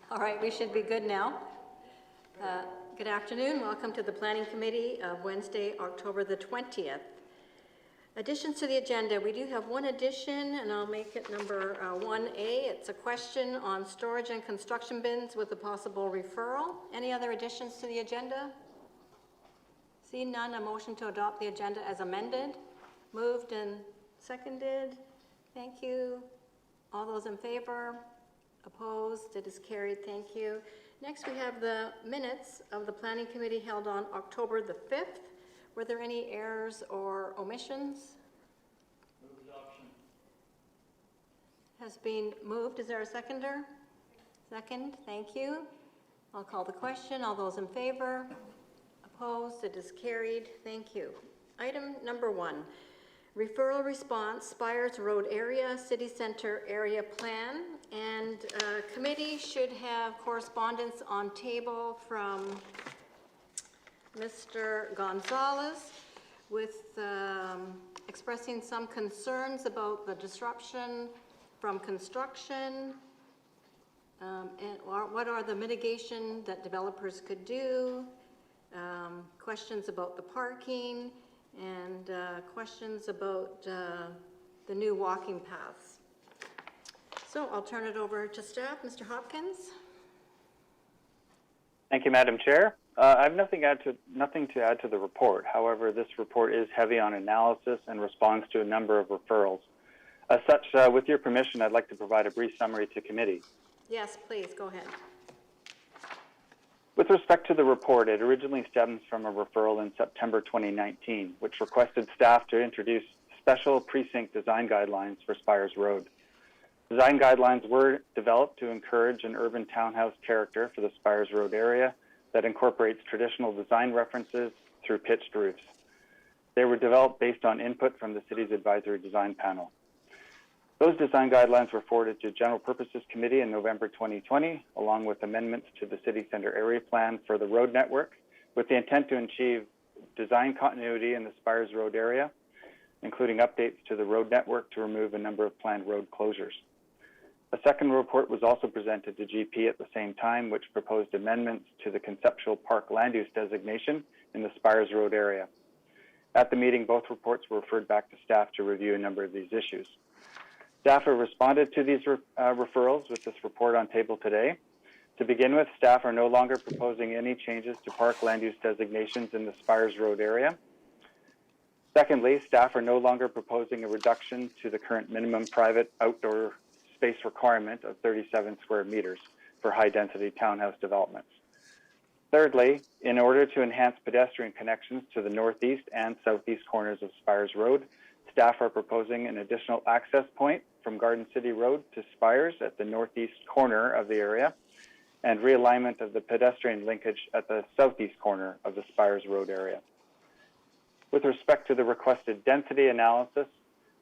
All right, we should be good now. Good afternoon. Welcome to the Planning Committee of Wednesday, October the 20th. Additions to the agenda. We do have one addition, and I'll make it number 1A. It's a question on storage and construction bins with a possible referral. Any other additions to the agenda? See none. A motion to adopt the agenda as amended. Moved and seconded. Thank you. All those in favor? Opposed? It is carried. Thank you. Next, we have the minutes of the Planning Committee held on October the 5th. Were there any errors or omissions? Move adoption. Has been moved. Is there a seconder? Second. Thank you. I'll call the question. All those in favor? Opposed? It is carried. Thank you. Item number 1. Referral response, Spires Road Area, City Center Area Plan, and committee should have correspondence on table from Mr. Gonzalez with expressing some concerns about the disruption from construction and what are the mitigation that developers could do, questions about the parking, and questions about the new walking paths. So I'll turn it over to staff. Mr. Hopkins. Thank you, Madam Chair. I have nothing to add to the report. However, this report is heavy on analysis and responds to a number of referrals. As such, with your permission, I'd like to provide a brief summary to committee. Yes, please, go ahead. With respect to the report, it originally stems from a referral in September 2019, which requested staff to introduce special precinct design guidelines for Spires Road. Design guidelines were developed to encourage an urban townhouse character for the Spires Road area that incorporates traditional design references through pitched roofs. They were developed based on input from the city's advisory design panel. Those design guidelines were forwarded to General Purposes Committee in November 2020, along with amendments to the City Center Area Plan for the road network, with the intent to achieve design continuity in the Spires Road area, including updates to the road network to remove a number of planned road closures. A second report was also presented to GP at the same time, which proposed amendments to the conceptual park land use designation in the Spires Road area. At the meeting, both reports were referred back to staff to review a number of these issues. Staff have responded to these referrals with this report on table today. To begin with, staff are no longer proposing any changes to park land use designations in the Spires Road area. Secondly, staff are no longer proposing a reduction to the current minimum private outdoor space requirement of 37 square meters for high-density townhouse developments. Thirdly, in order to enhance pedestrian connections to the northeast and southeast corners of Spires Road, staff are proposing an additional access point from Garden City Road to Spires at the northeast corner of the area and realignment of the pedestrian linkage at the southeast corner of the Spires Road area. With respect to the requested density analysis,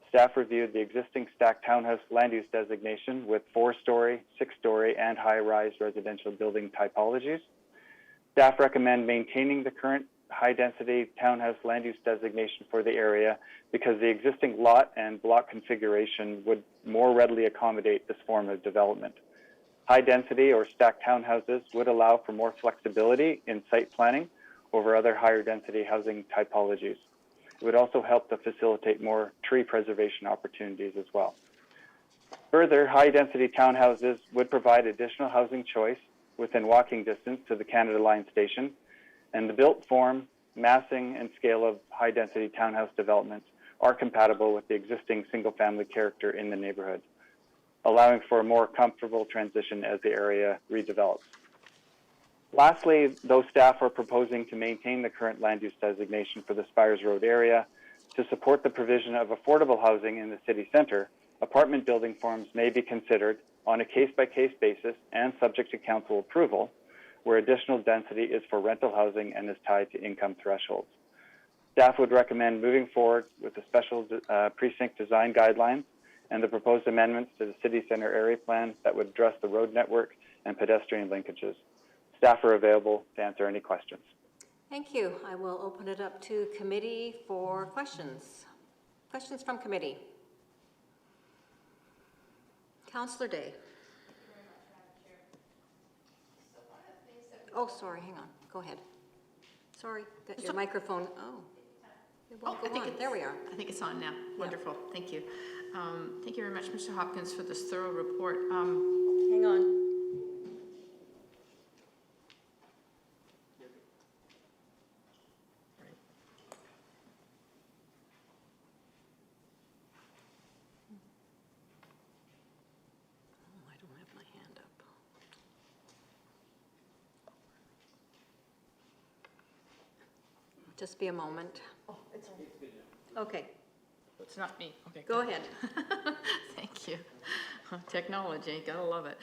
staff reviewed the existing stacked townhouse land use designation with 4-story, 6-story, and high-rise residential building typologies. Staff recommend maintaining the current high-density townhouse land use designation for the area because the existing lot and block configuration would more readily accommodate this form of development. High-density or stacked townhouses would allow for more flexibility in site planning over other higher-density housing typologies. It would also help to facilitate more tree preservation opportunities as well. Further, high-density townhouses would provide additional housing choice within walking distance to the Canada Line station, and the built form, massing, and scale of high-density townhouse developments are compatible with the existing single-family character in the neighborhood, allowing for a more comfortable transition as the area redevelops. Lastly, though staff are proposing to maintain the current land use designation for the Spires Road area to support the provision of affordable housing in the city centre, apartment building forms may be considered on a case-by-case basis and subject to council approval, where additional density is for rental housing and is tied to income thresholds. Staff would recommend moving forward with the special precinct design guidelines and the proposed amendments to the City Centre Area Plan that would address the road network and pedestrian linkages. Staff are available to answer any questions. Thank you. I will open it up to committee for questions. Questions from committee. Councillor Day. Oh, sorry, hang on, go ahead. Sorry, got your microphone, oh. It won't go on. There we are. I think it's on now. Wonderful, thank you. Thank you very much, Mr. Hopkins, for this thorough report. Hang on. Oh, I don't have my hand up. Just be a moment. Oh, it's Okay, It's not me. Okay. go good. ahead. Thank you. Technology, gotta love it.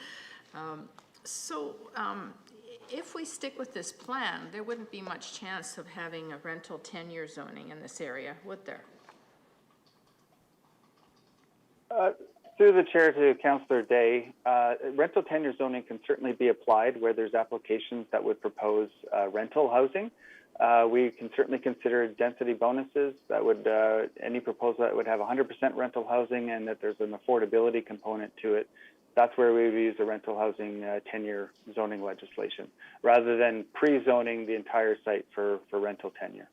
If we stick with this plan, there wouldn't be much chance of having a rental tenure zoning in this area, would there? Through the chair to Councillor Day, rental tenure zoning can certainly be applied where there's applications that would propose rental housing. We can certainly consider density bonuses that would, any proposal that would have 100% rental housing and that there's an affordability component to it. That's where we would use the rental housing tenure zoning legislation, rather than pre-zoning the entire site for rental tenure.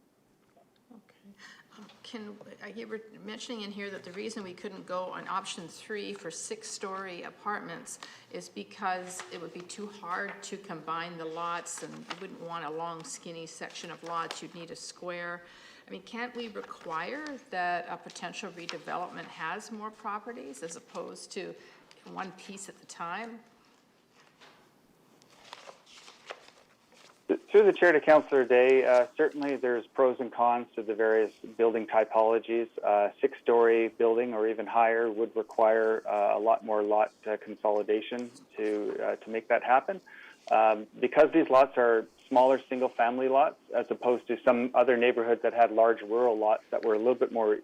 You were mentioning in here that the reason we couldn't go on option 3 for 6-story apartments is because it would be too hard to combine the lots, and you wouldn't want a long skinny section of lots. You'd need a square. I mean, can't we require that a potential redevelopment has more properties as opposed to one piece at the time? Through the chair to Councillor Day, certainly there's pros and cons to the various building typologies. 6-story building or even higher would require a lot more lot consolidation to make that happen. Because these lots are smaller single-family lots, as opposed to some other neighborhoods that had large rural lots that were a little bit more,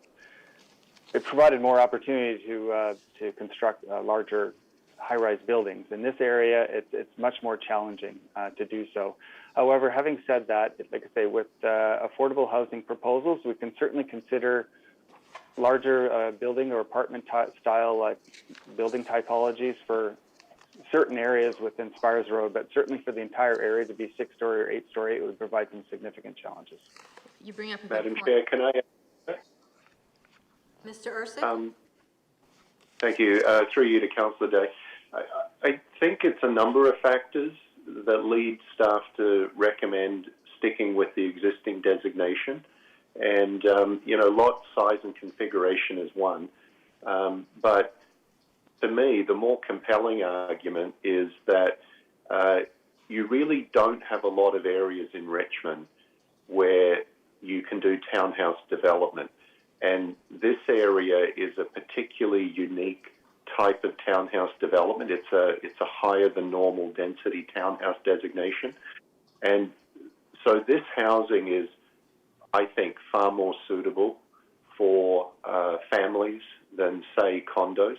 it provided more opportunity to construct larger high-rise buildings. In this area, it's much more challenging to do so. However, having said that, like I say, with affordable housing proposals, we can certainly consider larger building or apartment style building typologies for certain areas within Spires Road, but certainly for the entire area to be 6-story or 8-story, it would provide some significant challenges. You bring up a good Madam point. Chair, can I? Mr. Ercik? Thank you. Through you to Councillor Day. I think it's a number of factors that lead staff to recommend sticking with the existing designation. And, lot size and configuration is one. But to me, the more compelling argument is that you really don't have a lot of areas in Richmond where you can do townhouse development. And this area is a particularly unique type of townhouse development. It's a higher than normal density townhouse designation. And so this housing is, I think, far more suitable for families than, say, condos.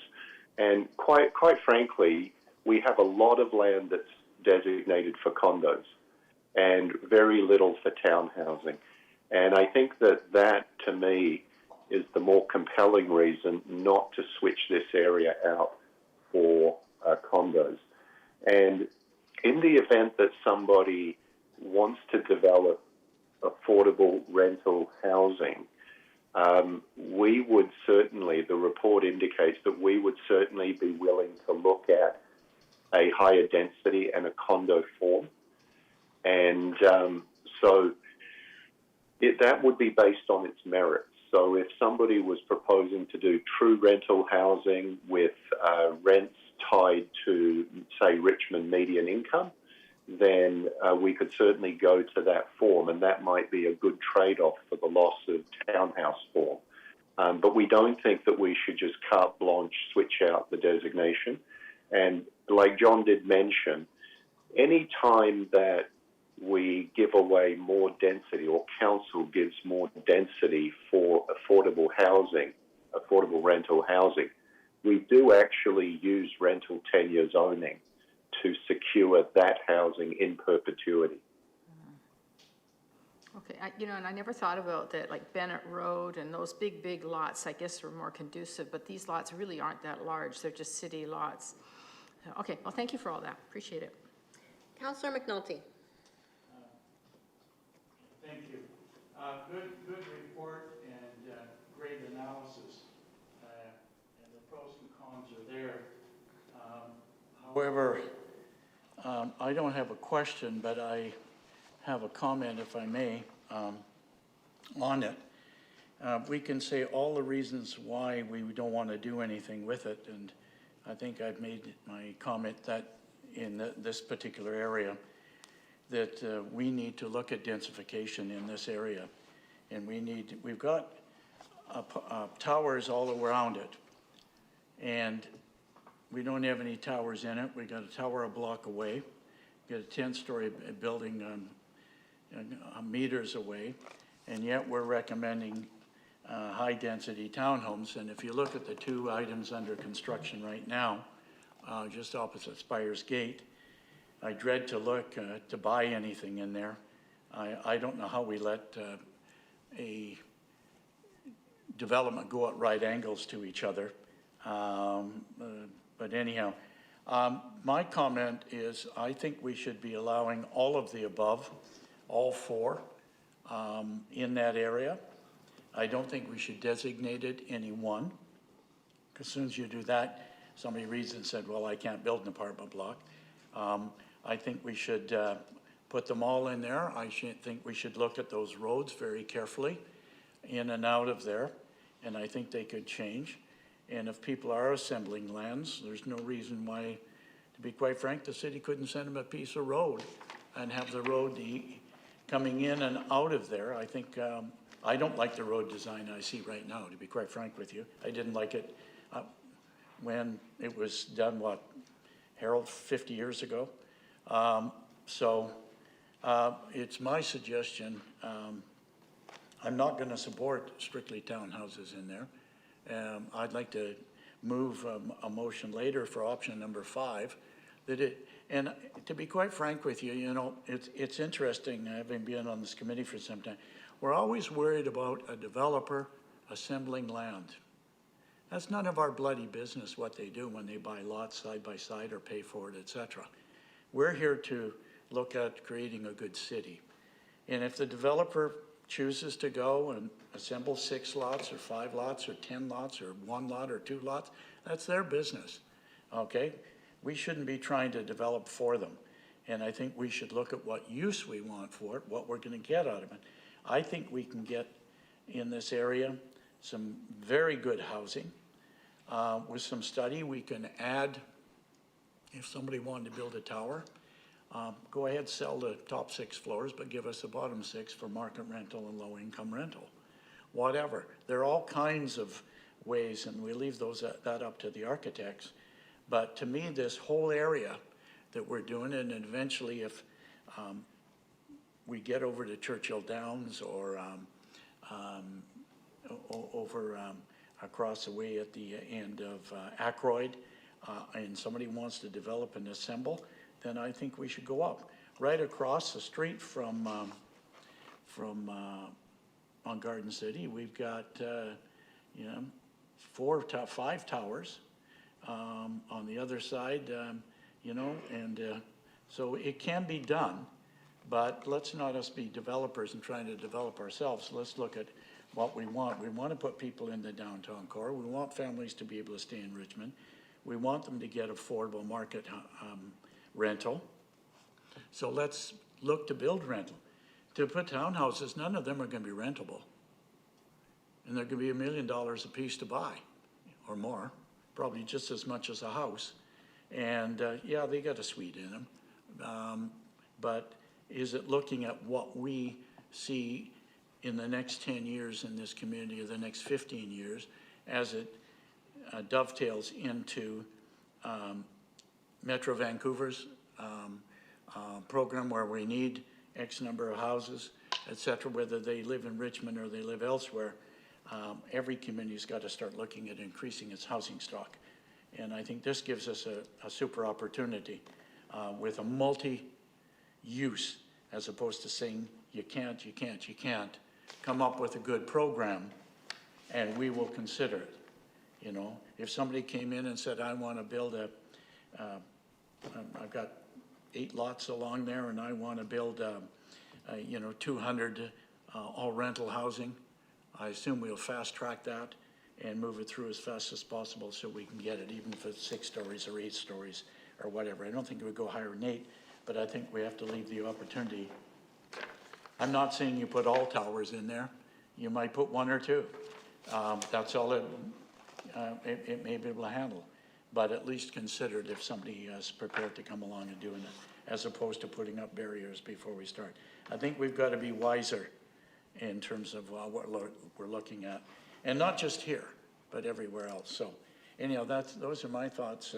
And quite frankly, we have a lot of land that's designated for condos and very little for townhousing. And I think that to me, is the more compelling reason not to switch this area out for condos. And in the event that somebody wants to develop affordable rental housing, we would certainly, the report indicates that we would certainly be willing to look at a higher density and a condo form. And so that would be based on its merits. So if somebody was proposing to do true rental housing with rents tied to, say, Richmond median income, then we could certainly go to that form, and that might be a good trade-off for the loss of townhouse form. But we don't think that we should just carte blanche switch out the designation. And like John did mention, any time that we give away more density, or council gives more density for affordable housing, affordable rental housing, we do actually use rental tenure zoning to secure that housing in perpetuity. Okay, and I never thought about that, like Bennett Road and those big lots, I guess, were more conducive, but these lots really aren't that large. They're just city lots. Okay, well, thank you for all that. Appreciate it. Councillor McNulty? Good report and great analysis. And the pros and cons are there. However, I don't have a question, but I have a comment, if I may, on it. We can say all the reasons why we don't want to do anything with it, and I think I've made my comment that in this particular area, that we need to look at densification in this area, and we've got towers all around it, and we don't have any towers in it. We got a tower a block away, got a 10-story building meters away, and yet we're recommending high-density townhomes. And if you look at the two items under construction right now, just opposite Spires Gate, I dread to look to buy anything in there. I don't know how we let a development go at right angles to each other. But anyhow, my comment is I think we should be allowing all of the above, all four, in that area. I don't think we should designate it any one, because as soon as you do that, somebody reads and said, well, I can't build an apartment block. I think we should put them all in there. I think we should look at those roads very carefully, in and out of there, and I think they could change. And if people are assembling lands, there's no reason why, to be quite frank, the city couldn't send them a piece of road and have the road coming in and out of there. I think, I don't like the road design I see right now, to be quite frank with you. I didn't like it when it was done, Harold, 50 years ago. It's my suggestion. I'm not going to support strictly townhouses in there. I'd like to move a motion later for option number 5. And to be quite frank with you, you know, it's interesting, having been on this committee for some time. We're always worried about a developer assembling land. That's none of our bloody business what they do when they buy lots side by side or pay for it, etc. We're here to look at creating a good city. And if the developer chooses to go and assemble 6 lots or 5 lots or 10 lots or 1 lot or 2 lots, that's their business, okay? We shouldn't be trying to develop for them. And I think we should look at what use we want for it, what we're going to get out of it. I think we can get in this area some very good housing. With some study, we can add, if somebody wanted to build a tower, go ahead, sell the top 6 floors, but give us the bottom 6 for market rental and low-income rental. Whatever. There are all kinds of ways, and we leave that up to the architects. But to me, this whole area that we're doing, and eventually if we get over to Churchill Downs or over across the way at the end of Ackroyd, and somebody wants to develop and assemble, then I think we should go up. Right across the street from on Garden City, we've got you know, 5 towers. On the other side, you know, and so it can be done, but let's not us be developers and trying to develop ourselves. Let's look at what we want. We want to put people in the downtown core. We want families to be able to stay in Richmond. We want them to get affordable market rental. So let's look to build rental. To put townhouses, none of them are going to be rentable. And they're going to be $1 million a piece to buy or more, probably just as much as a house. And yeah, they got a suite in them. But is it looking at what we see in the next 10 years in this community, or the next 15 years, as it dovetails into Metro Vancouver's program where we need X number of houses, et cetera, whether they live in Richmond or they live elsewhere. Every community's got to start looking at increasing its housing stock. And I think this gives us a super opportunity with a multi-use, as opposed to saying you can't, you can't, you can't. Come up with a good program and we will consider it. You know, if somebody came in and said, I want to build I've got 8 lots along there and I want to build, you know, 200 all rental housing. I assume we'll fast track that and move it through as fast as possible so we can get it, even if it's 6 stories or 8 stories or whatever. I don't think it would go higher than 8, but I think we have to leave the opportunity. I'm not saying you put all towers in there. You might put 1 or 2. That's all it may be able to handle. But at least consider it if somebody is prepared to come along and doing it, as opposed to putting up barriers before we start. I think we've got to be wiser in terms of what we're looking at. And not just here, but everywhere else. So anyhow, those are my thoughts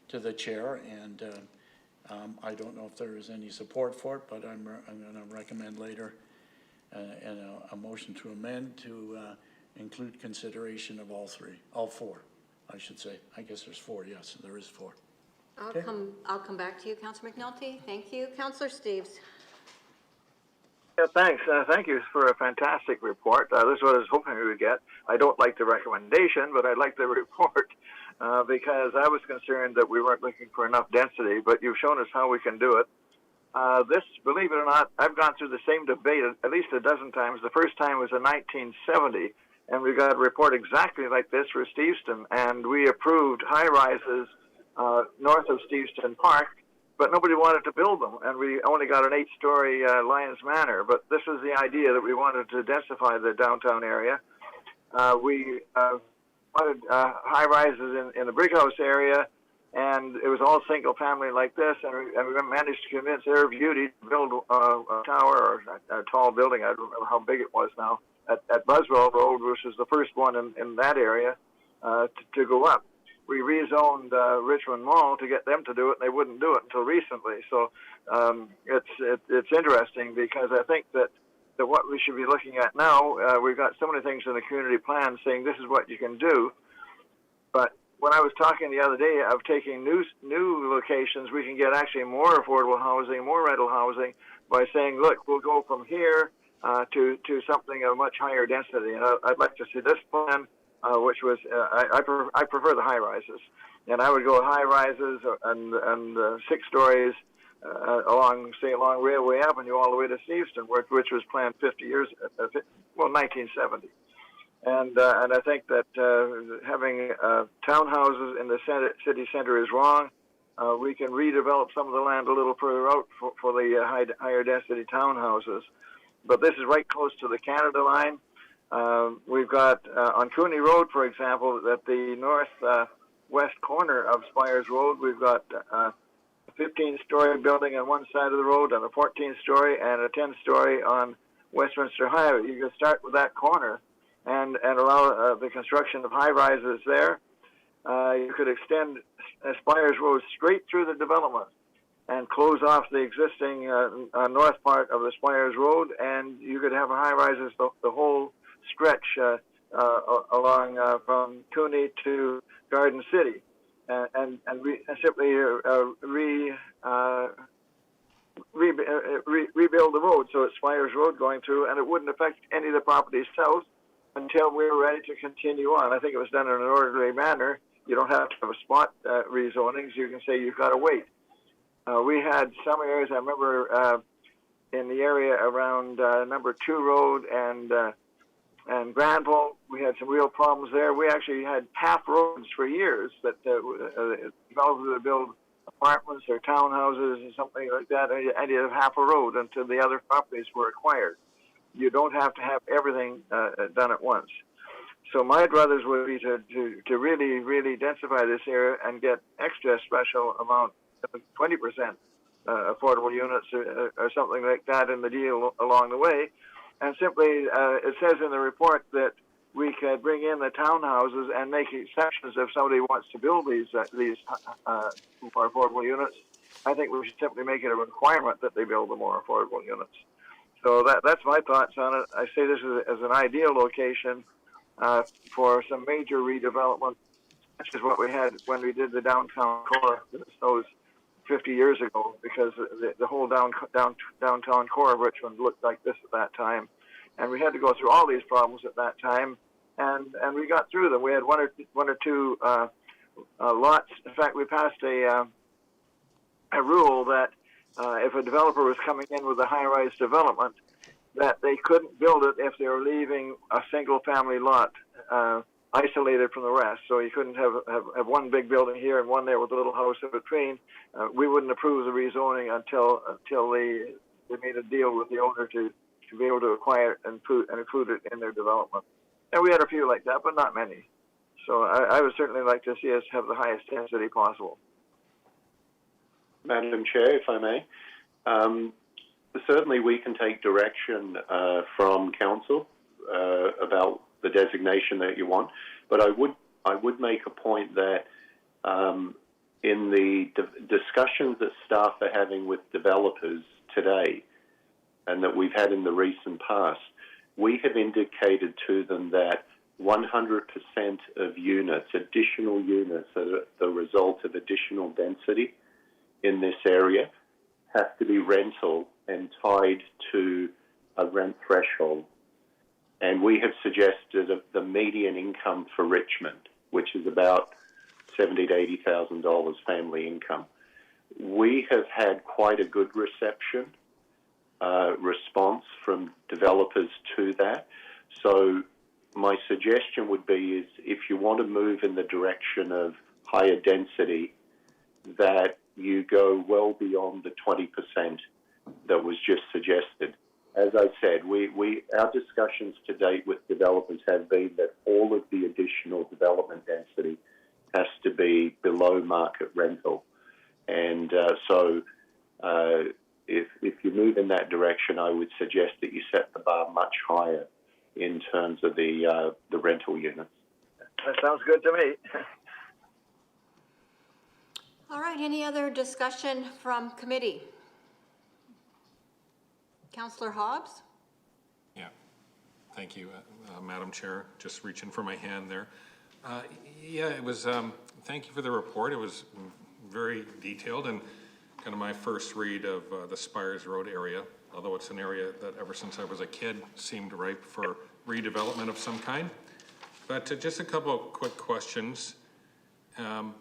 to the chair, and I don't know if there is any support for it, but I'm going to recommend later a motion to amend to include consideration of all 4, I should say. I guess there's 4, yes, there is 4. I'll come back to you, Councillor McNulty. Thank you. Councillor Steves. Yeah, thanks. Thank you for a fantastic report. This is what I was hoping we would get. I don't like the recommendation, but I like the report because I was concerned that we weren't looking for enough density, but you've shown us how we can do it. This, believe it or not, I've gone through the same debate at least a dozen times. The first time was in 1970, and we got a report exactly like this for Steveston, and we approved high-rises north of Steveston Park, but nobody wanted to build them, and we only got an 8-story Lions Manor. But this was the idea that we wanted to densify the downtown area. We wanted high-rises in the Brighouse area, and it was all single-family like this, and we managed to convince Air Beauty to build a tower or a tall building. I don't remember how big it was now, at Buswell Road, which was the first one in that area to go up. We rezoned Richmond Mall to get them to do it, and they wouldn't do it until recently. So it's interesting because I think that what we should be looking at now, we've got so many things in the community plan saying this is what you can do. But when I was talking the other day of taking new locations, we can get actually more affordable housing, more rental housing by saying, look, we'll go from here to something of much higher density. And I'd like to see this plan. Which was I prefer the high rises, and I would go high rises and 6 stories along Railway Avenue all the way to Steveston, which was planned 1970, and I think that having townhouses in the city center is wrong. We can redevelop some of the land a little further out for the higher density townhouses, but this is right close to the Canada line. We've got on Cooney Road, for example, at the northwest corner of Spires Road, we've got a 15-story building on one side of the road and a 14-story and a 10-story on Westminster Highway. You can start with that corner and allow the construction of high-rises there. You could extend Spires Road straight through the development and close off the existing north part of the Spires Road, and you could have high-rises the whole stretch along from Cooney to Garden City, and simply rebuild the road so it's Spires Road going through, and it wouldn't affect any of the properties south until we were ready to continue on. I think it was done in an orderly manner. You don't have to have a spot rezonings. You can say you've got to wait. We had some areas, I remember in the area around number 2 Road and Granville, we had some real problems there. We actually had half roads for years that developers would build apartments or townhouses or something like that, and you have half a road until the other properties were acquired. You don't have to have everything done at once. So my druthers would be to really, really densify this area and get extra special amount, 20% affordable units or something like that in the deal along the way. And simply, it says in the report that we could bring in the townhouses and make exceptions if somebody wants to build these more affordable units. I think we should simply make it a requirement that they build the more affordable units. So that's my thoughts on it. I say this as an ideal location for some major redevelopment, which is what we had when we did the downtown core. Those 50 years ago, because the whole downtown core of Richmond looked like this at that time, and we had to go through all these problems at that time, and we got through them. We had one or two lots. In fact, we passed a rule that if a developer was coming in with a high-rise development, that they couldn't build it if they were leaving a single-family lot isolated from the rest. So you couldn't have one big building here and one there with a little house in between. We wouldn't approve the rezoning until they made a deal with the owner to be able to acquire it and include it in their development. And we had a few like that, but not many. So I would certainly like to see us have the highest density possible. Madam Chair, if I may. Certainly we can take direction from Council about the designation that you want, but I would make a point that in the discussions that staff are having with developers today and that we've had in the recent past, we have indicated to them that 100% of units, additional units, are the result of additional density in this area, have to be rental and tied to a rent threshold. And we have suggested the median income for Richmond, which is about $70,000 to $80,000 family income. We have had quite a good response from developers to that. So my suggestion would be is if you want to move in the direction of higher density, that you go well beyond the 20% that was just suggested. As I said, our discussions to date with developers have been that all of the additional development density has to be below market rental. And if you move in that direction, I would suggest that you set the bar much higher in terms of the rental units. That sounds good to me. All right, any other discussion from committee? Councillor Hobbs? Yeah, thank you, Madam Chair. Just reaching for my hand there. Yeah, it was, thank you for the report. It was very detailed and kind of my first read of the Spires Road area, although it's an area that ever since I was a kid seemed ripe for redevelopment of some kind. But just a couple of quick questions. And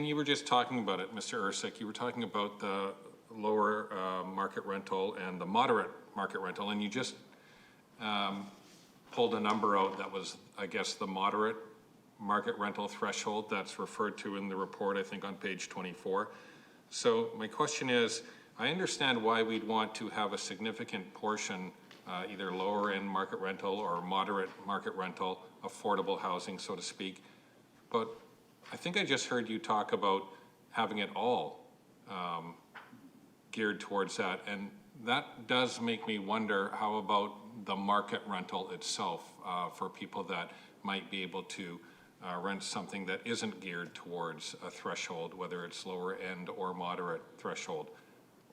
you were just talking about it, Mr. Ersick. You were talking about the lower market rental and the moderate market rental, and you just pulled a number out that was, I guess, the moderate market rental threshold that's referred to in the report, I think on page 24. So my question is, I understand why we'd want to have a significant portion, either lower end market rental or moderate market rental, affordable housing, so to speak. But I think I just heard you talk about having it all geared towards that. And that does make me wonder, how about the market rental itself for people that might be able to rent something that isn't geared towards a threshold, whether it's lower end or moderate threshold,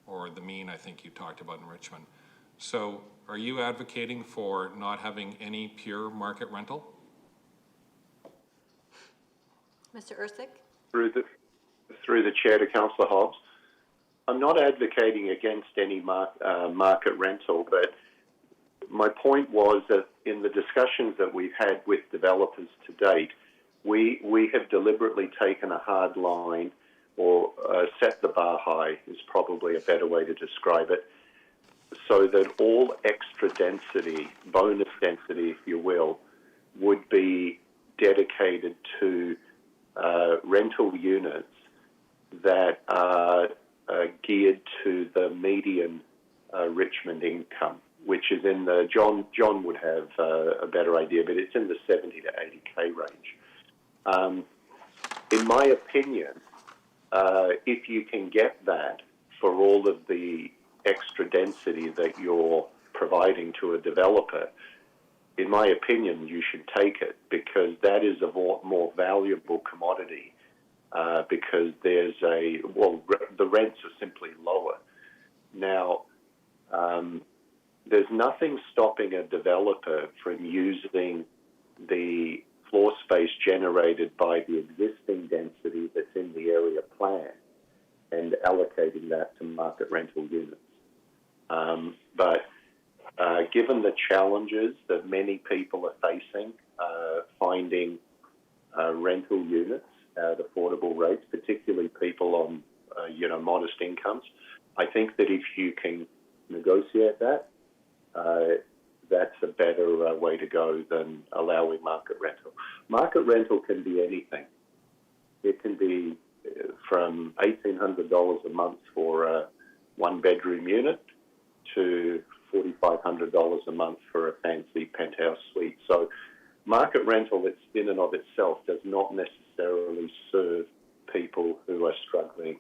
or the mean I think you talked about in Richmond. So are you advocating for not having any pure market rental? Mr. Ersick? Through the chair to Councillor Hobbs, I'm not advocating against any market rental, but my point was that in the discussions that we've had with developers to date, we have deliberately taken a hard line, or set the bar high is probably a better way to describe it, so that all extra density, bonus density if you will, would be dedicated to rental units that are geared to the median Richmond income, which is in the, John would have a better idea, but it's in the 70 to 80K range. In my opinion, if you can get that for all of the extra density that you're providing to a developer, in my opinion, you should take it, because that is a more valuable commodity, because there's the rents are simply lower. Now, there's nothing stopping a developer from using the floor space generated by the existing density that's in the area plan and allocating that to market rental units. But given the challenges that many people are facing finding rental units at affordable rates, particularly people on modest incomes, I think that if you can negotiate that, that's a better way to go than allowing market rental. Market rental can be anything. It can be from $1,800 a month for a one-bedroom unit to $4,500 a month for a fancy penthouse suite. So market rental in and of itself does not necessarily serve people who are struggling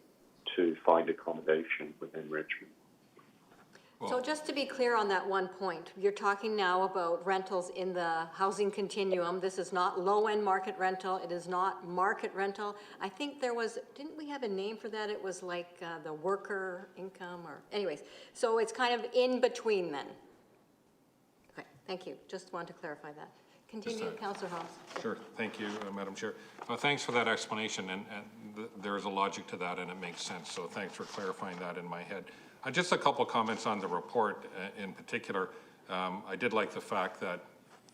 to find accommodation within Richmond. So just to be clear on that one point, you're talking now about rentals in the housing continuum. This is not low-end market rental. It is not market rental. I think there was, didn't we have a name for that? It was like the worker income or, anyways. So it's kind of in between then. Okay, thank you. Just wanted to clarify that. Continue, Councillor Hobbs. Sure, thank you, Madam Chair. Thanks for that explanation, and there's a logic to that, and it makes sense, so thanks for clarifying that in my head. Just a couple comments on the report in particular. I did like the fact that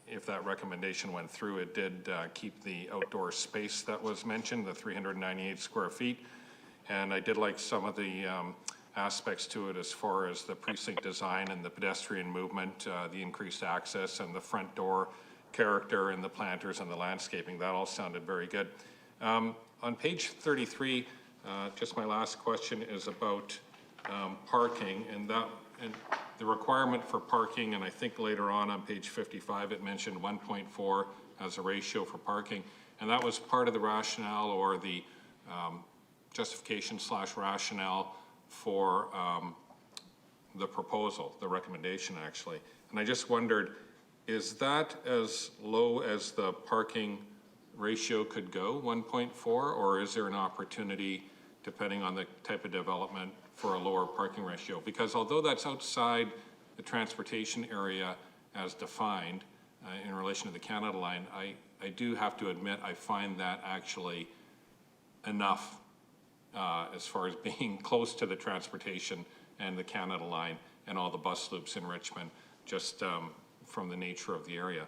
if that recommendation went through, it did keep the outdoor space that was mentioned, the 398 square feet, and I did like some of the aspects to it as far as the precinct design and the pedestrian movement, the increased access and the front door character and the planters and the landscaping. That all sounded very good. On page 33, just my last question is about parking and the requirement for parking, and I think later on page 55 it mentioned 1.4 as a ratio for parking, and that was part of the rationale or the justification / rationale for the proposal, the recommendation actually. And I just wondered, is that as low as the parking ratio could go, 1.4, or is there an opportunity, depending on the type of development, for a lower parking ratio? Because although that's outside the transportation area as defined in relation to the Canada Line, I do have to admit I find that actually enough as far as being close to the transportation and the Canada Line and all the bus loops in Richmond, just from the nature of the area.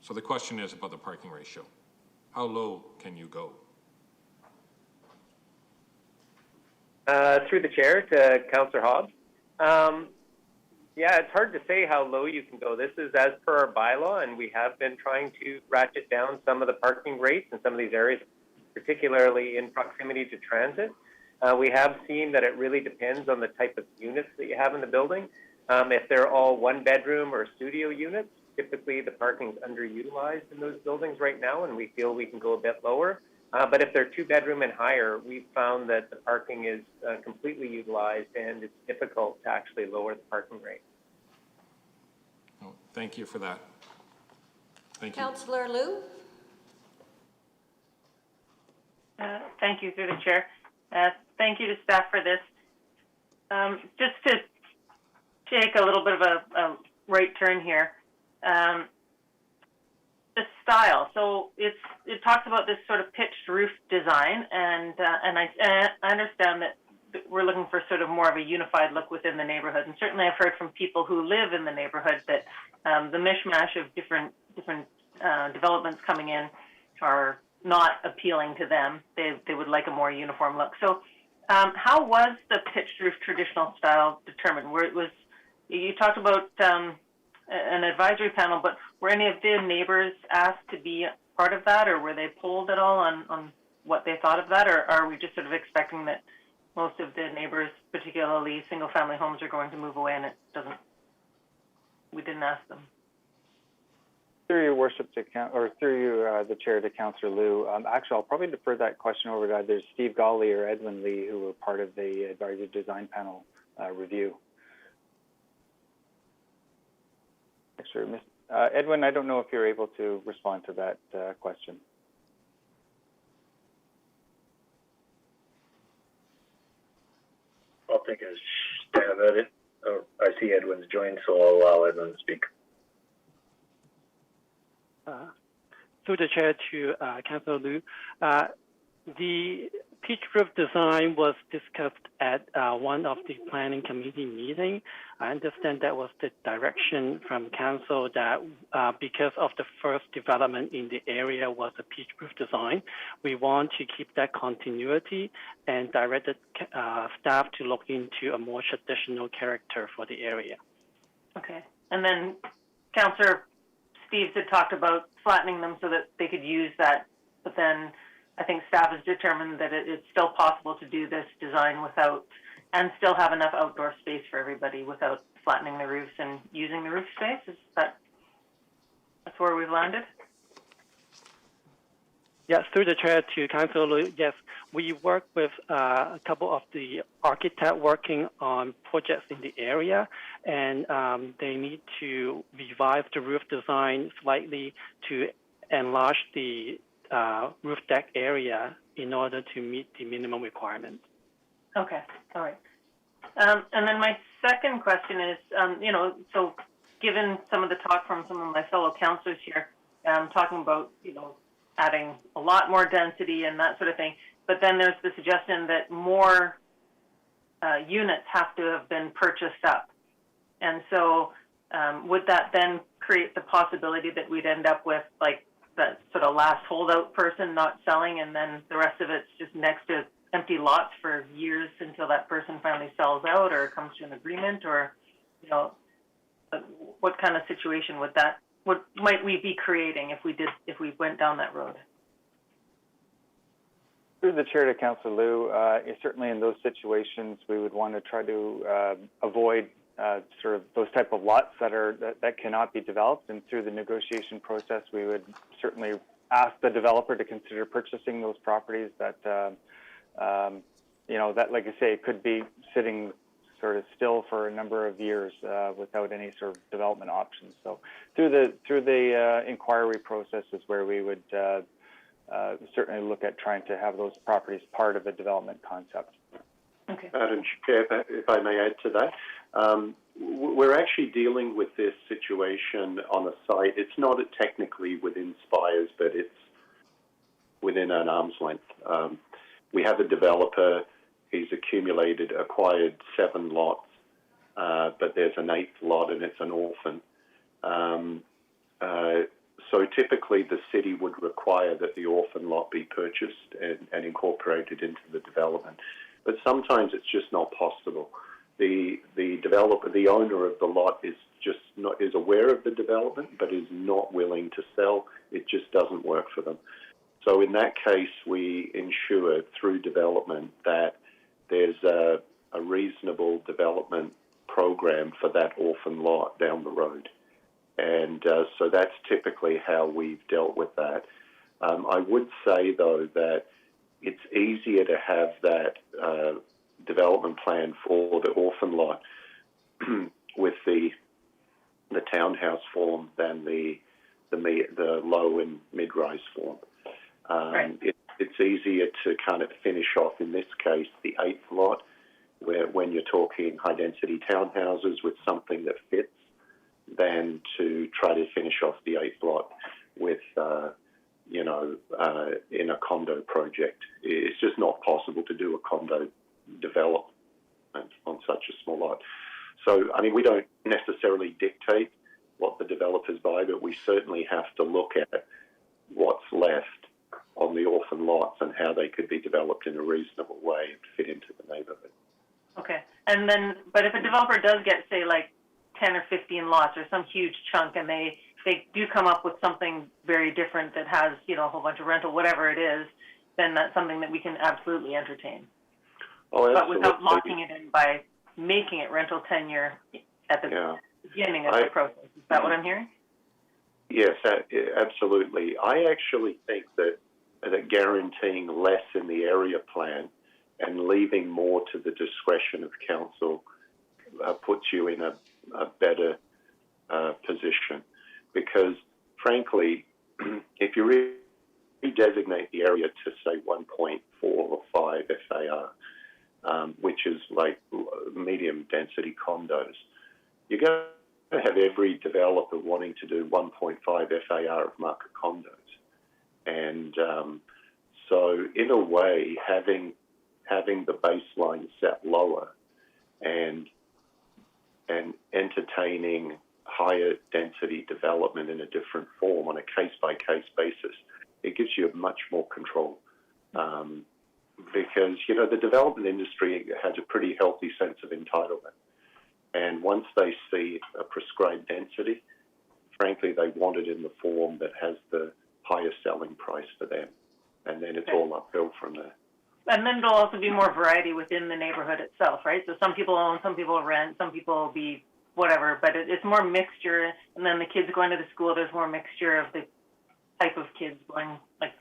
So the question is about the parking ratio. How low can you go? Through the chair to Councillor Hobbs. Yeah, it's hard to say how low you can go. This is as per our bylaw, and we have been trying to ratchet down some of the parking rates in some of these areas, particularly in proximity to transit. We have seen that it really depends on the type of units that you have in the building. If they're all one bedroom or studio units, typically the parking's underutilized in those buildings right now, and we feel we can go a bit lower. But if they're 2-bedroom and higher, we've found that the parking is completely utilized, and it's difficult to actually lower the parking rate. Oh, thank you for that. Thank you. Councillor Liu? Thank you, through the chair. Thank you to staff for this. Just to take a little bit of a right turn here. The style. So it talks about this sort of pitched roof design, and I understand that we're looking for sort of more of a unified look within the neighborhood. And certainly, I've heard from people who live in the neighborhood that the mishmash of different developments coming in are not appealing to them. They would like a more uniform look. So, how was the pitched roof traditional style determined? Where it was, you talked about an advisory panel, but were any of the neighbors asked to be part of that, or were they polled at all on what they thought of that, or are we just sort of expecting that most of the neighbors, particularly single-family homes, are going to move away, and we didn't ask them? Through your worship to through you, the chair, to Councillor Liu. Actually, I'll probably defer that question over to either Steve Gawley or Edwin Lee, who were part of the advisory design panel review. Sure. Edwin, I don't know if you're able to respond to that question. I'll take a stab at it. Oh, I see Edwin's joined, so I'll allow Edwin to speak. Through the chair to Councillor Liu, the pitch roof design was discussed at one of the planning committee meeting. I understand that was the direction from council that because of the first development in the area was a pitch roof design, we want to keep that continuity and directed staff to look into a more traditional character for the area. Okay. And then Councillor Steves had talked about flattening them so that they could use that, but then I think staff has determined that it's still possible to do this design without, and still have enough outdoor space for everybody without flattening the roofs and using the roof space. That's where we've landed? Yes, through the chair to Councillor Liu, yes, we work with a couple of the architects working on projects in the area, and they need to revise the roof design slightly to enlarge the roof deck area in order to meet the minimum requirements. Okay, all right. And then my second question is, so given some of the talk from some of my fellow councillors here, talking about, adding a lot more density and that sort of thing, but then there's the suggestion that more units have to have been purchased up. And so would that then create the possibility that we'd end up with like that sort of last holdout person not selling, and then the rest of it's just next to empty lots for years until that person finally sells out or comes to an agreement, or, what kind of situation what might we be creating if we went down that road? Through the chair to Councillor Liu, certainly in those situations, we would want to try to avoid sort of those type of lots that cannot be developed. And through the negotiation process, we would certainly ask the developer to consider purchasing those properties that, that, like I say, could be sitting sort of still for a number of years without any sort of development options. So through the inquiry process is where we would certainly look at trying to have those properties part of a development concept. Okay. Madam Chair, if I may add to that, we're actually dealing with this situation on a site. It's not technically within Spires, but it's within an arm's length. We have a developer. He's acquired 7 lots, but there's an 8th lot and it's an orphan. So typically the city would require that the orphan lot be purchased and incorporated into the development. But sometimes it's just not possible. The developer, the owner of the lot is aware of the development, but is not willing to sell. It just doesn't work for them. So in that case, we ensure through development that there's a reasonable development program for that orphan lot down the road. And so that's typically how we've dealt with that. I would say, though, that it's easier to have that development plan for the orphan lot with the townhouse form than the low and mid-rise form. Right. It's easier to kind of finish off, in this case, the 8th lot, where when you're talking high-density townhouses with something that fits, than to try to finish off the 8th lot with, in a condo project. It's just not possible to do a condo development on such a small lot. So, I mean, we don't necessarily dictate what the developers buy, but we certainly have to look at what's left on the orphan lots and how they could be developed in a reasonable way and fit into the neighborhood. Okay. And then, but if a developer does get, say, like 10 or 15 lots or some huge chunk, and they do come up with something very different that has, a whole bunch of rental, whatever it is, then that's something that we can absolutely entertain. Oh, absolutely. But without locking it in by making it rental tenure at the beginning of the process. Is that what I'm hearing? Yes, absolutely. I actually think that guaranteeing less in the area plan and leaving more to the discretion of council puts you in a better position, because frankly, if you redesignate the area to say 1.4 or 5 FAR, which is like medium density condos, you're going to have every developer wanting to do 1.5 FAR of market condos. And so in a way, having having the baseline set lower and entertaining higher density development in a different form on a case-by-case basis, it gives you much more control. Because, the development industry has a pretty healthy sense of entitlement. And once they see a prescribed density, frankly, they want it in the form that has the highest selling price for them. And then it's all uphill from there. And then there'll also be more variety within the neighborhood itself, right? So some people own, some people rent, some people be whatever, but it's more mixture. And then the kids going to the school, there's more mixture of the type of kids going, like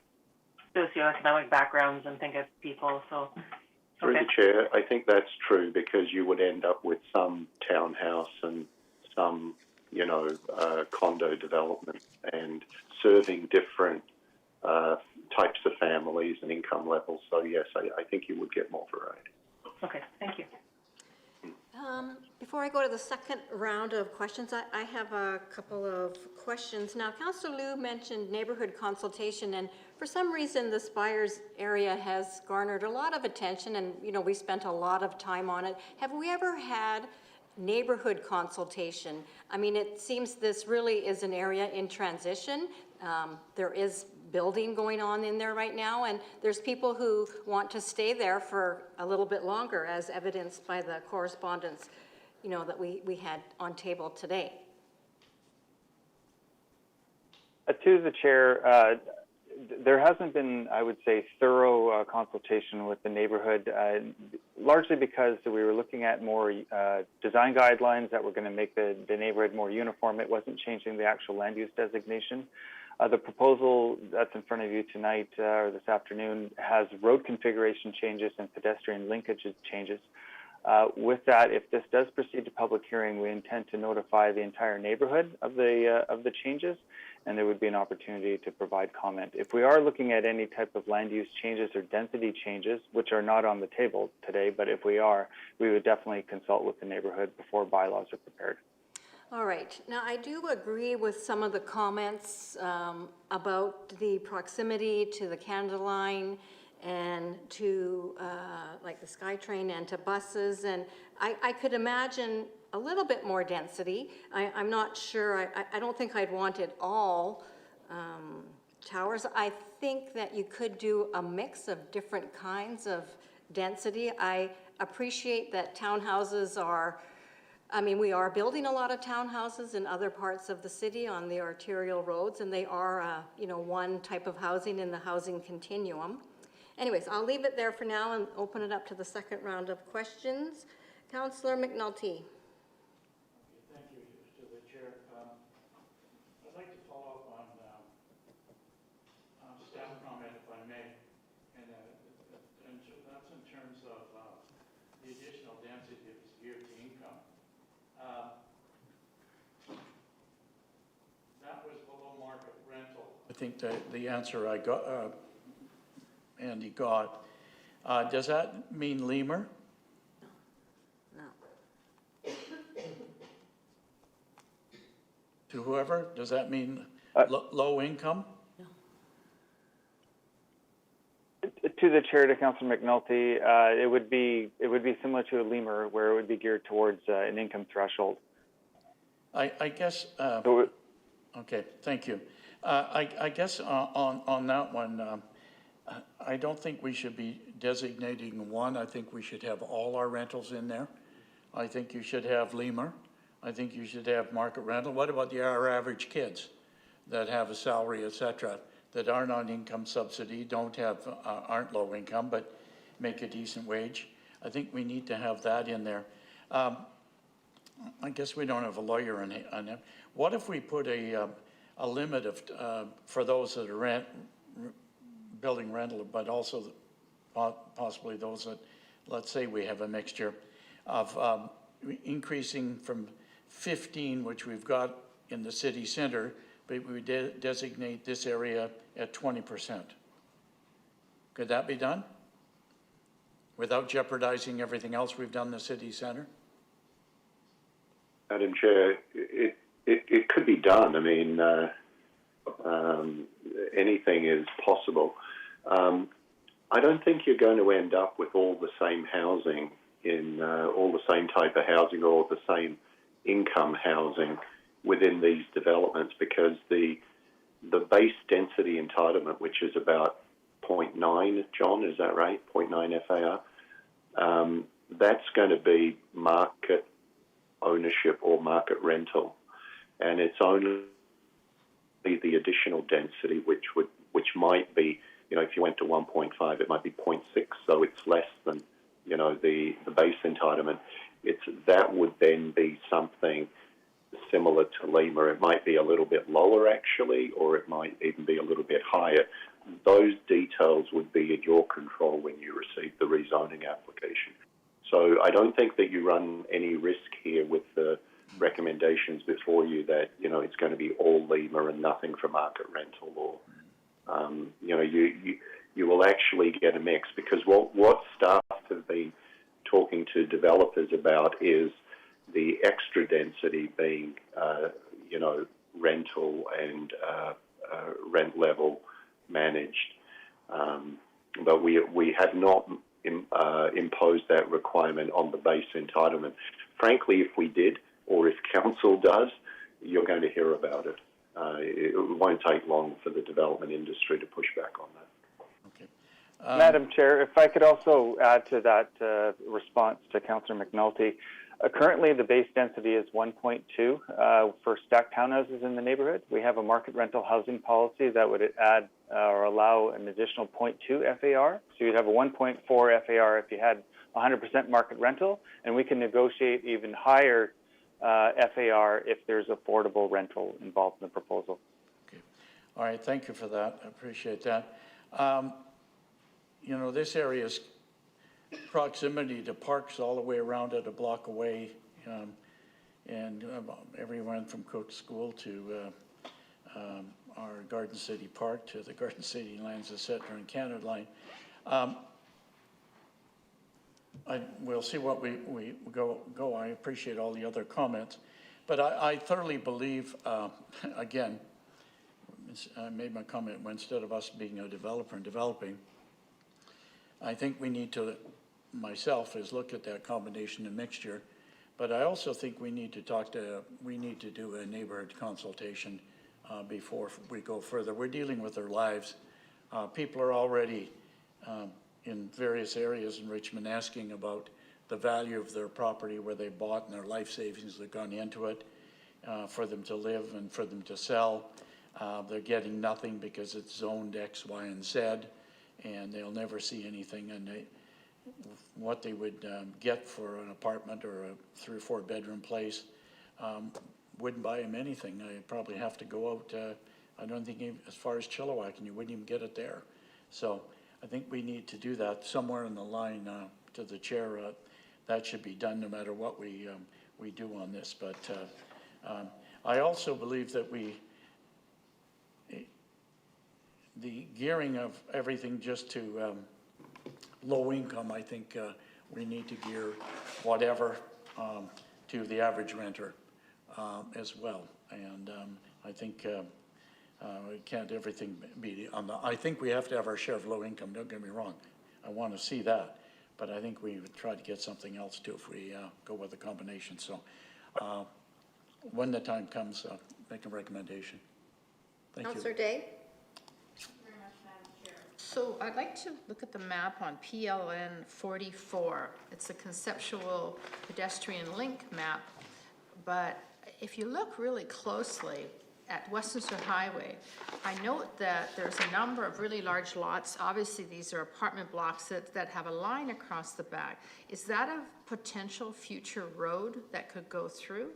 socioeconomic backgrounds and think of people. So, Through the chair, I think that's true because you would end up with some townhouse and some, condo development and serving different types of families and income levels. So yes, I think you would get more variety. Okay, thank you. Before I go to the second round of questions, I have a couple of questions. Now, Councillor Liu mentioned neighborhood consultation, and for some reason, the Spires area has garnered a lot of attention, and, we spent a lot of time on it. Have we ever had neighborhood consultation? I mean, it seems this really is an area in transition. There is building going on in there right now, and there's people who want to stay there for a little bit longer, as evidenced by the correspondence, that we had on table today. To the chair, there hasn't been, I would say, thorough consultation with the neighborhood, largely because we were looking at more design guidelines that were going to make the neighborhood more uniform. It wasn't changing the actual land use designation. The proposal that's in front of you tonight or this afternoon has road configuration changes and pedestrian linkage changes. With that, if this does proceed to public hearing, we intend to notify the entire neighborhood of the changes, and there would be an opportunity to provide comment. If we are looking at any type of land use changes or density changes, which are not on the table today, but if we are, we would definitely consult with the neighborhood before bylaws are prepared. All right. Now, I do agree with some of the comments about the proximity to the Canada Line and to like the SkyTrain and to buses. And I could imagine a little bit more density. I'm not sure. I don't think I'd want it all towers. I think that you could do a mix of different kinds of density. I appreciate that townhouses are, we are building a lot of townhouses in other parts of the city on the arterial roads, and they are, one type of housing in the housing continuum. Anyways, I'll leave it there for now and open it up to the second round of questions. Councillor McNulty. Thank you to the chair. I'd like to follow up on staff comment, if I may, and that's in terms of the additional density that's geared to income. That was below market rental. I think the answer I got, Andy got, does that mean Lemur? No. To whoever? Does that mean low income? No. To the chair, to Councillor McNulty, it would be similar to a Lemur, where it would be geared towards an income threshold. I guess. Okay, thank you. I guess on that one, I don't think we should be designating one. I think we should have all our rentals in there. I think you should have Lemur. I think you should have market rental. What about our average kids that have a salary, etc., that aren't on income subsidy, aren't low income, but make a decent wage? I think we need to have that in there. I guess we don't have a lawyer on it. What if we put a limit of for those that are building rental, but also possibly those that, let's say we have a mixture of increasing from 15, which we've got in the city center, but we designate this area at 20%. Could that be done without jeopardizing everything else we've done in the city center? Madam Chair, it could be done. I mean, anything is possible. I don't think you're going to end up with all the same housing in all the same type of housing or the same income housing within these developments, because the base density entitlement, which is about 0.9, John, is that right? 0.9 FAR. That's going to be market ownership or market rental, and it's only the additional density which might be, if you went to 1.5, it might be 0.6, so it's less than, the base entitlement. That would then be something similar to Lima. It might be a little bit lower actually, or it might even be a little bit higher. Those details would be at your control when you receive the rezoning application. So I don't think that you run any risk here with the recommendations before you that, it's going to be all Lima and nothing for market rental, or, you will actually get a mix, because what staff have been talking to developers about is the extra density being, rental and rent level managed. But we have not imposed that requirement on the base entitlement. Frankly, if we did, or if council does, you're going to hear about it. It won't take long for the development industry to push back on that. Okay. Madam Chair, if I could also add to that response to Councillor McNulty. Currently, the base density is 1.2 for stacked townhouses in the neighborhood. We have a market rental housing policy that would add or allow an additional 0.2 FAR. So you'd have a 1.4 FAR if you had 100% market rental, and we can negotiate even higher FAR if there's affordable rental involved in the proposal. Okay. All right. Thank you for that. I appreciate that. This area's proximity to parks all the way around it, a block away, and everyone from Cook School to our Garden City Park to the Garden City Lands Etc. and Canada Line. We'll see what we go. I appreciate all the other comments, but I thoroughly believe, again, I made my comment when instead of us being a developer and developing, I think we need to, myself, is look at that combination and mixture, but I also think we need to do a neighborhood consultation before we go further. We're dealing with their lives. People are already in various areas in Richmond asking about the value of their property where they bought and their life savings that have gone into it for them to live and for them to sell. They're getting nothing because it's zoned X, Y, and Z, and they'll never see anything. And what they would get for an apartment or a 3 or 4 bedroom place wouldn't buy them anything. They probably have to go out, I don't think even as far as Chilliwack, and you wouldn't even get it there. So I think we need to do that somewhere in the line to the chair. That should be done no matter what we do on this. But I also believe that the gearing of everything just to low income, I think we need to gear whatever to the average renter as well. And I think we can't everything be on the, I think we have to have our share of low income, don't get me wrong. I want to see that, but I think we would try to get something else too if we go with a combination. So when the time comes, make a recommendation. Thank you. Councillor Day? So I'd like to look at the map on PLN 44. It's a conceptual pedestrian link map, but if you look really closely at Westminster Highway, I note that there's a number of really large lots. Obviously, these are apartment blocks that have a line across the back. Is that a potential future road that could go through?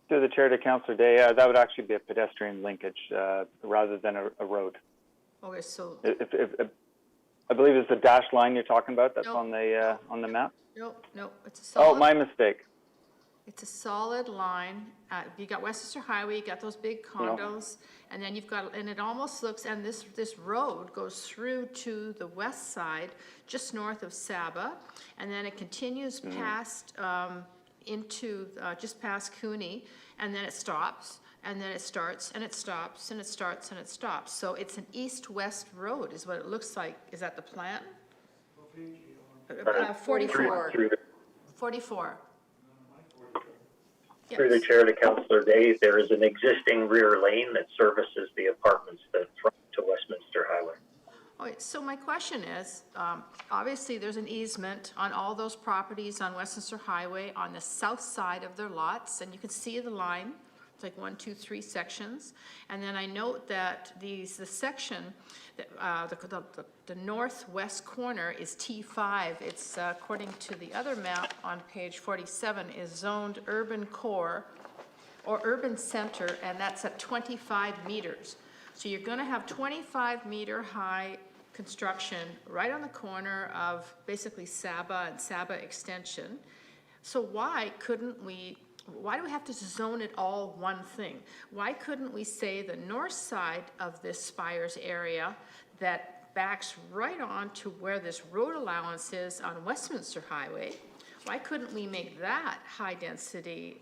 To the chair, to Councillor Day, that would actually be a pedestrian linkage rather than a road. Okay, so I believe it's the dashed line you're talking about. That's no, on the map. No, it's a solid. Oh, my mistake. It's a solid line. You got Westminster Highway, you got those big condos, and then you've got, and it almost looks, and this road goes through to the west side, just north of Saba, and then it continues past into just past Cooney, and then it stops, and then it starts and it stops and it starts and it stops. So it's an east-west road is what it looks like. Is that the plan? 44. Through 44. through the chair to Councillor Day, there is an existing rear lane that services the apartments that front to Westminster Highway. All right, so my question is, obviously there's an easement on all those properties on Westminster Highway on the south side of their lots, and you can see the line. It's like 1, 2, 3 sections. And then I note that the section, the northwest corner is T5. It's, according to the other map on page 47, is zoned urban core or urban center, and that's at 25 meters. So you're going to have 25-meter high construction right on the corner of basically Saba and Saba Extension. So why do we have to zone it all one thing? Why couldn't we say the north side of this Spires area that backs right on to where this road allowance is on Westminster Highway? Why couldn't we make that high density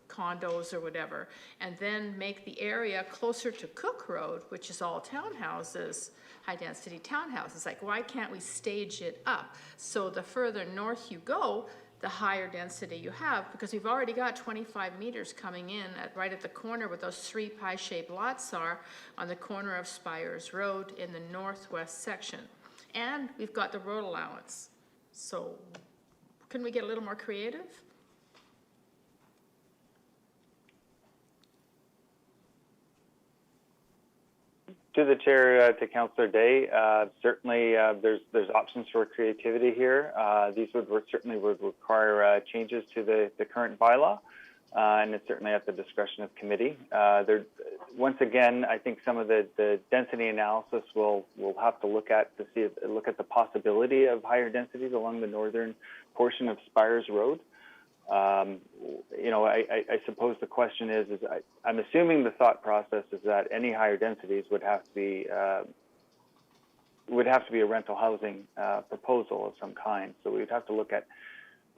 condos or whatever, and then make the area closer to Cook Road, which is all townhouses, high-density townhouses? Like, why can't we stage it up? So the further north you go, the higher density you have, because we've already got 25 meters coming in right at the corner where those 3 pie-shaped lots are on the corner of Spires Road in the northwest section. And we've got the road allowance. So can we get a little more creative? To the chair, to Councillor Day, certainly there's options for creativity here. These certainly would require changes to the current bylaw, and it's certainly at the discretion of committee. Once again, I think some of the density analysis we'll have to look at the possibility of higher densities along the northern portion of Spires Road. I suppose the question is I'm assuming the thought process is that any higher densities would have to be a rental housing proposal of some kind. So we'd have to look at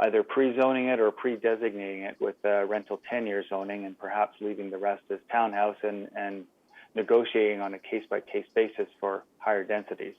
either pre-zoning it or pre-designating it with rental tenure zoning, and perhaps leaving the rest as townhouse and negotiating on a case-by-case basis for higher densities.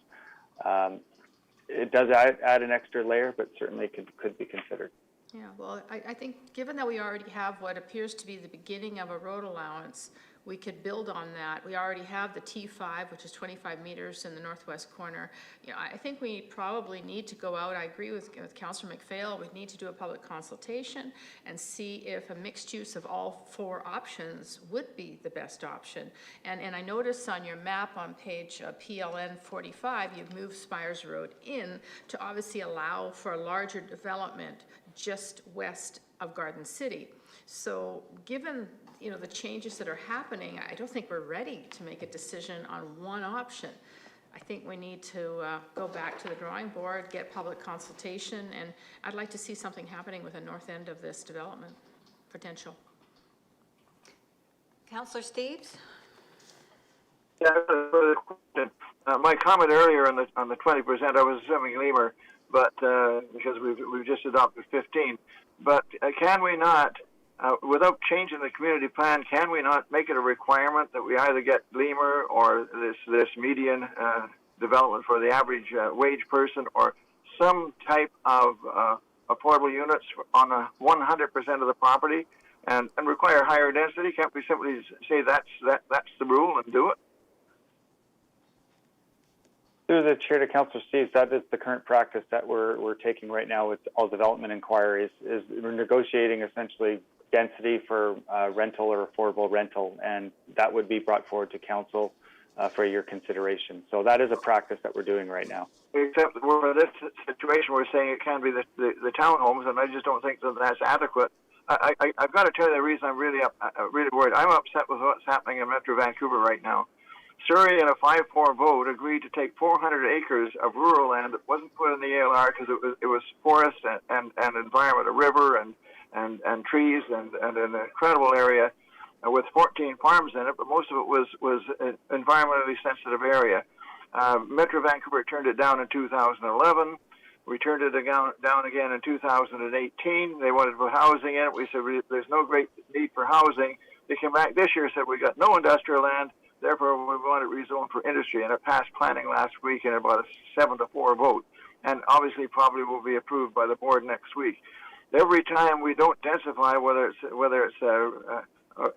It does add an extra layer, but certainly could be considered. Yeah, well, I think given that we already have what appears to be the beginning of a road allowance, we could build on that. We already have the T5, which is 25 meters in the northwest corner. I think we probably need to go out. I agree with Councillor McPhail. We need to do a public consultation and see if a mixed use of all 4 options would be the best option. And I notice on your map on page PLN 45, you've moved Spires Road in to obviously allow for a larger development just west of Garden City. So given the changes that are happening, I don't think we're ready to make a decision on one option. I think we need to go back to the drawing board, get public consultation, and I'd like to see something happening with the north end of this development potential. Councillor Steves? Yeah, my comment earlier on the 20%, I was assuming Lemur, but because we've just adopted 15. But can we not, without changing the community plan, can we not make it a requirement that we either get Lemur or this median development for the average wage person, or some type of affordable units on 100% of the property, and require higher density? Can't we simply say that's the rule and do it? Through the chair to Councillor Steves, that is the current practice that we're taking right now with all development inquiries. Is we're negotiating essentially density for rental or affordable rental, and that would be brought forward to council for your consideration. So that is a practice that we're doing right now. Except for this situation, we're saying it can be the townhomes, and I just don't think that that's adequate. I've got to tell you the reason I'm really worried. I'm upset with what's happening in Metro Vancouver right now. Surrey, in a 5-4 vote, agreed to take 400 acres of rural land that wasn't put in the ALR because it was forest and environment, a river and trees and an incredible area with 14 farms in it, but most of it was an environmentally sensitive area. Metro Vancouver turned it down in 2011. We turned it down again in 2018. They wanted to put housing in it. We said there's no great need for housing. They came back this year and said we got no industrial land, therefore we want it rezoned for industry. And it passed planning last week in about a 7-4 vote, and obviously probably will be approved by the board next week. Every time we don't densify, whether it's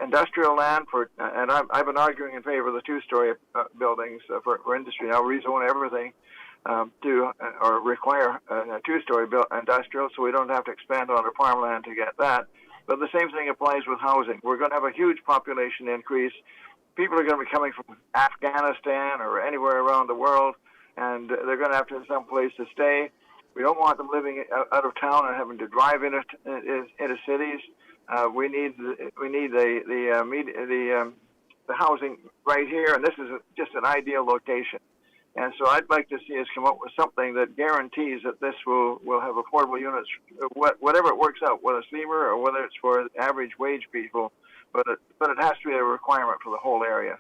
industrial land and I've been arguing in favor of the 2-story buildings for industry. Now rezone everything or require a 2-story industrial, so we don't have to expand on our farmland to get that. But the same thing applies with housing. We're going to have a huge population increase. People are going to be coming from Afghanistan or anywhere around the world, and they're going to have to have some place to stay. We don't want them living out of town and having to drive into cities. We need the housing right here, and this is just an ideal location. And so I'd like to see us come up with something that guarantees that this will have affordable units, whatever it works out, whether it's FEMA or whether it's for average wage people, but it has to be a requirement for the whole area.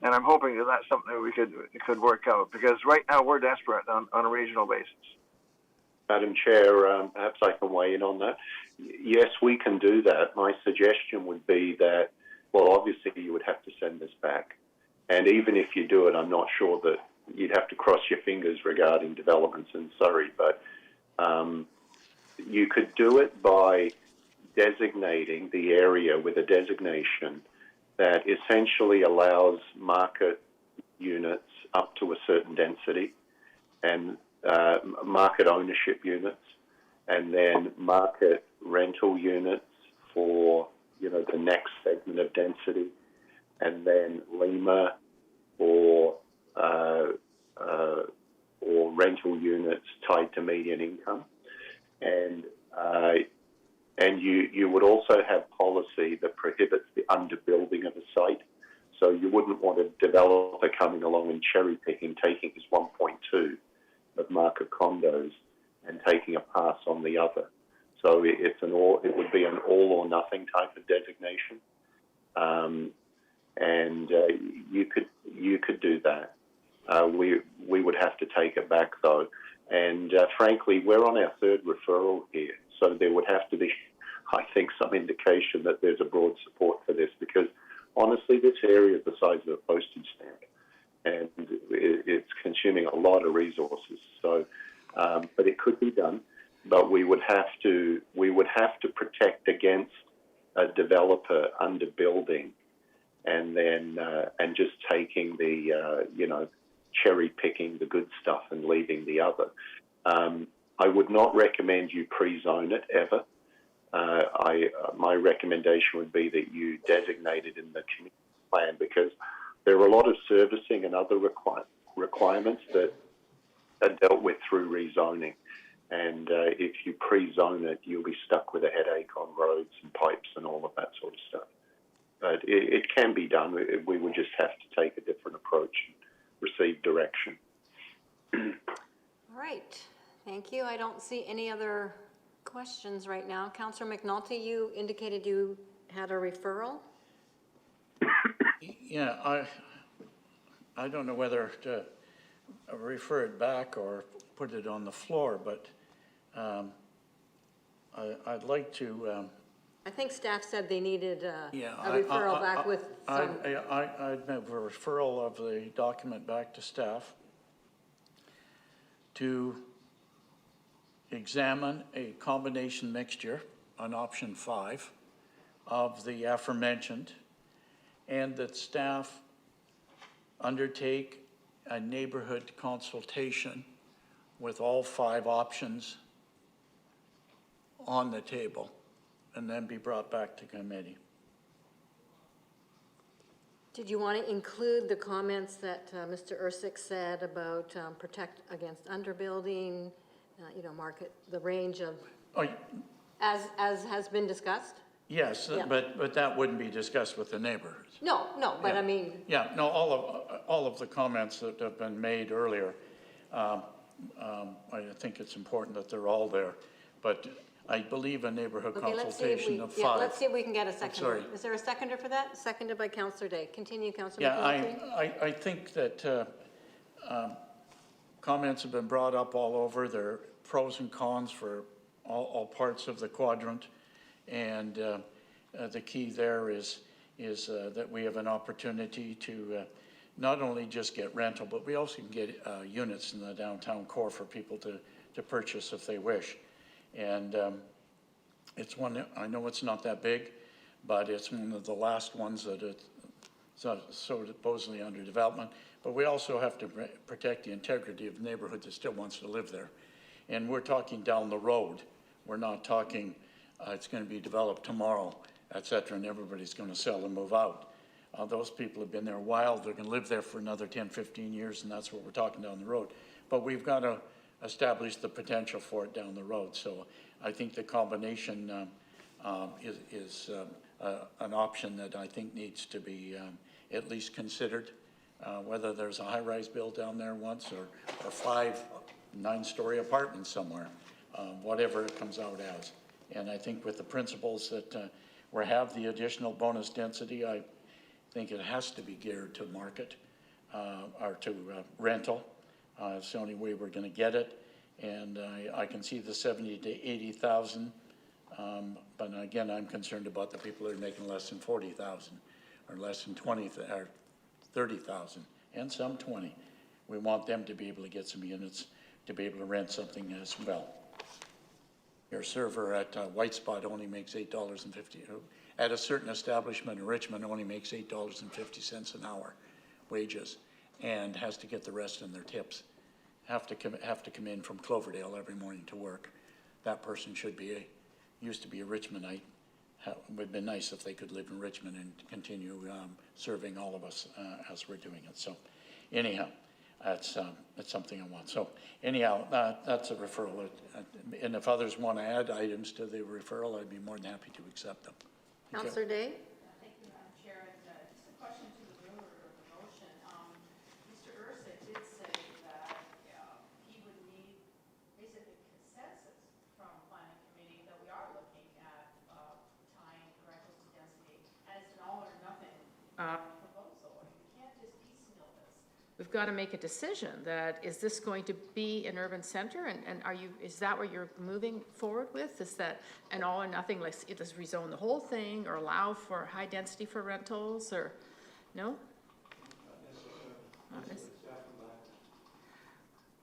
And I'm hoping that that's something that we could work out, because right now we're desperate on a regional basis. Madam Chair, perhaps I can weigh in on that. Yes, we can do that. My suggestion would be that, well, obviously you would have to send this back. And even if you do it, I'm not sure that you'd have to cross your fingers regarding developments in Surrey, but you could do it by designating the area with a designation that essentially allows market units up to a certain density and market ownership units, and then market rental units for, the next segment of density, and then LEMA or rental units tied to median income. And you would also have policy that prohibits the underbuilding of a site. So you wouldn't want a developer coming along and cherry picking, taking his 1.2 of market condos and taking a pass on the other. So it would be an all or nothing type of designation. You could do that. We would have to take it back though. And frankly, we're on our 3rd referral here. So there would have to be, I think, some indication that there's a broad support for this, because honestly, this area is the size of a postage stamp and it's consuming a lot of resources. So, but it could be done, but we would have to protect against a developer underbuilding and then, and just taking the, cherry picking the good stuff and leaving the other. I would not recommend you pre-zone it ever. My recommendation would be that you designate it in the community plan, because there are a lot of servicing and other requirements that are dealt with through rezoning. And if you pre-zone it, you'll be stuck with a headache on roads and pipes and all of that sort of stuff. But it can be done. We would just have to take a different approach and receive direction. All right, thank you. I don't see any other questions right now. Councillor McNulty, you indicated you had a referral? Yeah, I don't know whether to refer it back or put it on the floor, but I'd like to... I think staff said they needed a Yeah, referral back with some... I'd move a referral of the document back to staff to examine a combination mixture on option 5 of the aforementioned, and that staff undertake a neighborhood consultation with all 5 options on the table, and then be brought back to committee. Did you want to include the comments that Mr. Ersick said about protect against underbuilding, market the range of, as has been discussed? Yes, Yeah. but that wouldn't be discussed with the neighbors. No, but Yeah. I mean... Yeah, no, all of the comments that have been made earlier, I think it's important that they're all there, but I believe a neighborhood consultation of 5. Let's see if we can get a seconder. Sorry. Is there a seconder for that? Seconded by Councillor Day. Continue, Councillor Yeah, McNulty. I think that comments have been brought up all over. There are pros and cons for all parts of the quadrant, and the key there is that we have an opportunity to not only just get rental, but we also can get units in the downtown core for people to purchase if they wish. And it's one, I know it's not that big, but it's one of the last ones that it's so supposedly under development. But we also have to protect the integrity of the neighborhood that still wants to live there. And we're talking down the road. We're not talking it's going to be developed tomorrow, et cetera, and everybody's going to sell and move out. Those people have been there a while. They're going to live there for another 10, 15 years, and that's what we're talking down the road. But we've got to establish the potential for it down the road. So I think the combination is an option that I think needs to be at least considered. Whether there's a high-rise build down there once or 5 9-story apartments somewhere, whatever it comes out as. And I think with the principles that we have the additional bonus density, I think it has to be geared to market or to rental. It's the only way we're going to get it. And I can see the 70 to 80,000. But again, I'm concerned about the people that are making less than 40,000 or less than 20,000 or 30,000 and some 20. We want them to be able to get some units to be able to rent something as well. Your server at White Spot only makes $8.50. At a certain establishment in Richmond only makes $8.50 an hour wages and has to get the rest in their tips. Have to come in from Cloverdale every morning to work. That person used to be a Richmondite. It would have been nice if they could live in Richmond and continue serving all of us as we're doing it. So anyhow, that's something I want. So anyhow, that's a referral. And if others want to add items to the referral, I'd be more than happy to accept them. Councillor Day? Thank you, Madam Chair. And just a question to the mover of the motion. Mr. Ursic did say that he would need basically consensus from planning committee that we are looking at tying rentals to density, and it's an all or nothing proposal. You can't just piecemeal this. We've got to make a decision that is this going to be an urban center, and is that what you're moving forward with? Is that an all or nothing, like it does rezone the whole thing or allow for high density for rentals, or no?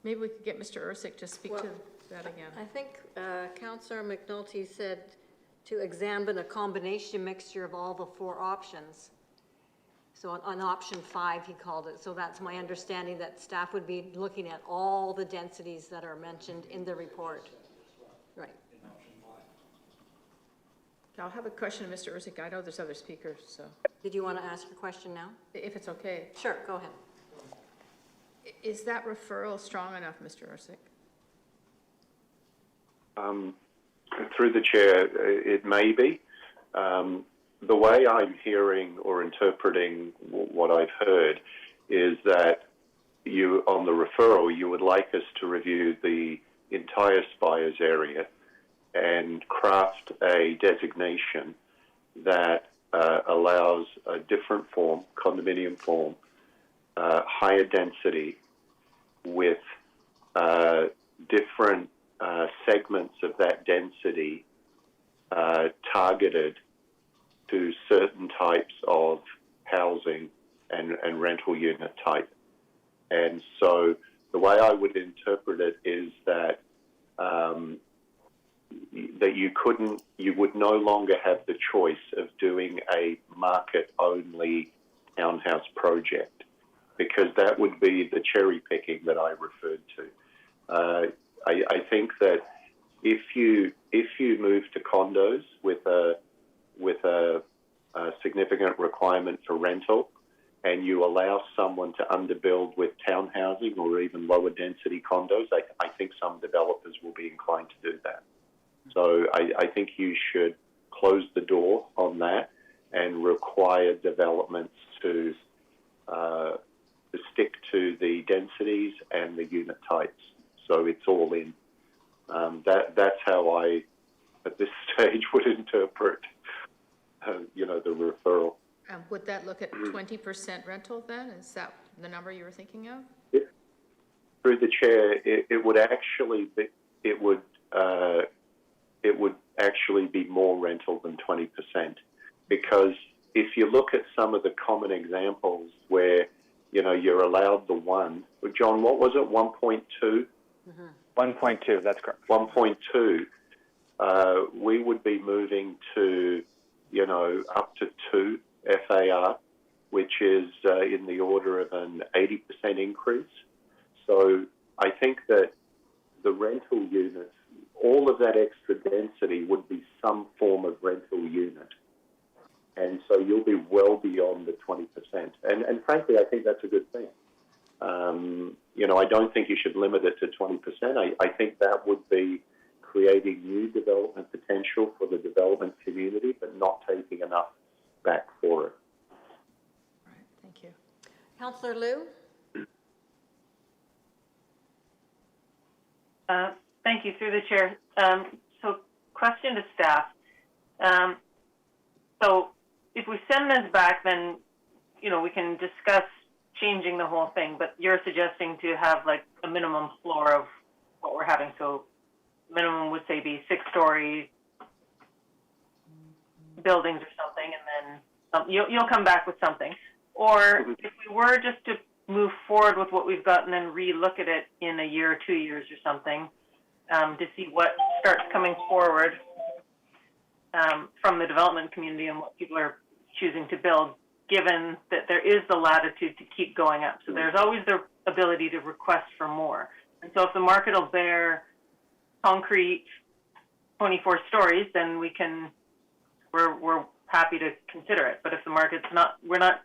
Maybe we could get Mr. Ursic to speak to that again. I think Councillor McNulty said to examine a combination mixture of all the 4 options. So on option 5, he called it. So that's my understanding, that staff would be looking at all the densities that are mentioned in the report. Right. I'll have a question of Mr. Ursic. I know there's other speakers, so. Did you want to ask a question now? If it's okay. Sure, go ahead. Is that referral strong enough, Mr. Ursic? Through the chair, it may be. The way I'm hearing or interpreting what I've heard is that you, on the referral, you would like us to review the entire Spires area and craft a designation that allows a different form, condominium form, higher density with different segments of that density targeted to certain types of housing and rental unit type. And so the way I would interpret it is that you would no longer have the choice of doing a market-only townhouse project, because that would be the cherry picking that I referred to. I think that if you move to condos with a significant requirement for rental, and you allow someone to underbuild with townhousing or even lower density condos, I think some developers will be inclined to do that. So I think you should close the door on that and require developments to stick to the densities and the unit types. So it's all in. That's how I, at this stage, would interpret, the referral. Would that look at 20% rental then? Is that the number you were thinking of? Through the chair, it would actually be, it would actually be more rental than 20%. because if you look at some of the common examples where, you know, you're allowed the one, John, what was it, 1.2? 1.2, that's correct. 1.2, we would be moving to, you know, up to 2 FAR, which is in the order of an 80% increase. So I think that the rental units, all of that extra density would be some form of rental unit. And so you'll be well beyond the 20%. And frankly, I think that's a good thing. You know, I don't think you should limit it to 20%. I think that would be creating new development potential for the development community, but not taking enough back for it. Right, thank you. Councillor Liu? Thank you, through the chair. So question to staff. So if we send this back, then, you know, we can discuss changing the whole thing, but you're suggesting to have like a minimum floor of what we're having. So minimum would say be 6-story buildings or something, and then you'll come back with something. Or if we were just to move forward with what we've got and then re-look at it in a year or 2 years or something, to see what starts coming forward from the development community and what people are choosing to build, given that there is the latitude to keep going up. So there's always the ability to request for more. And so if the market will bear concrete 24 stories, then we're happy to consider it. But if the market's not, we're not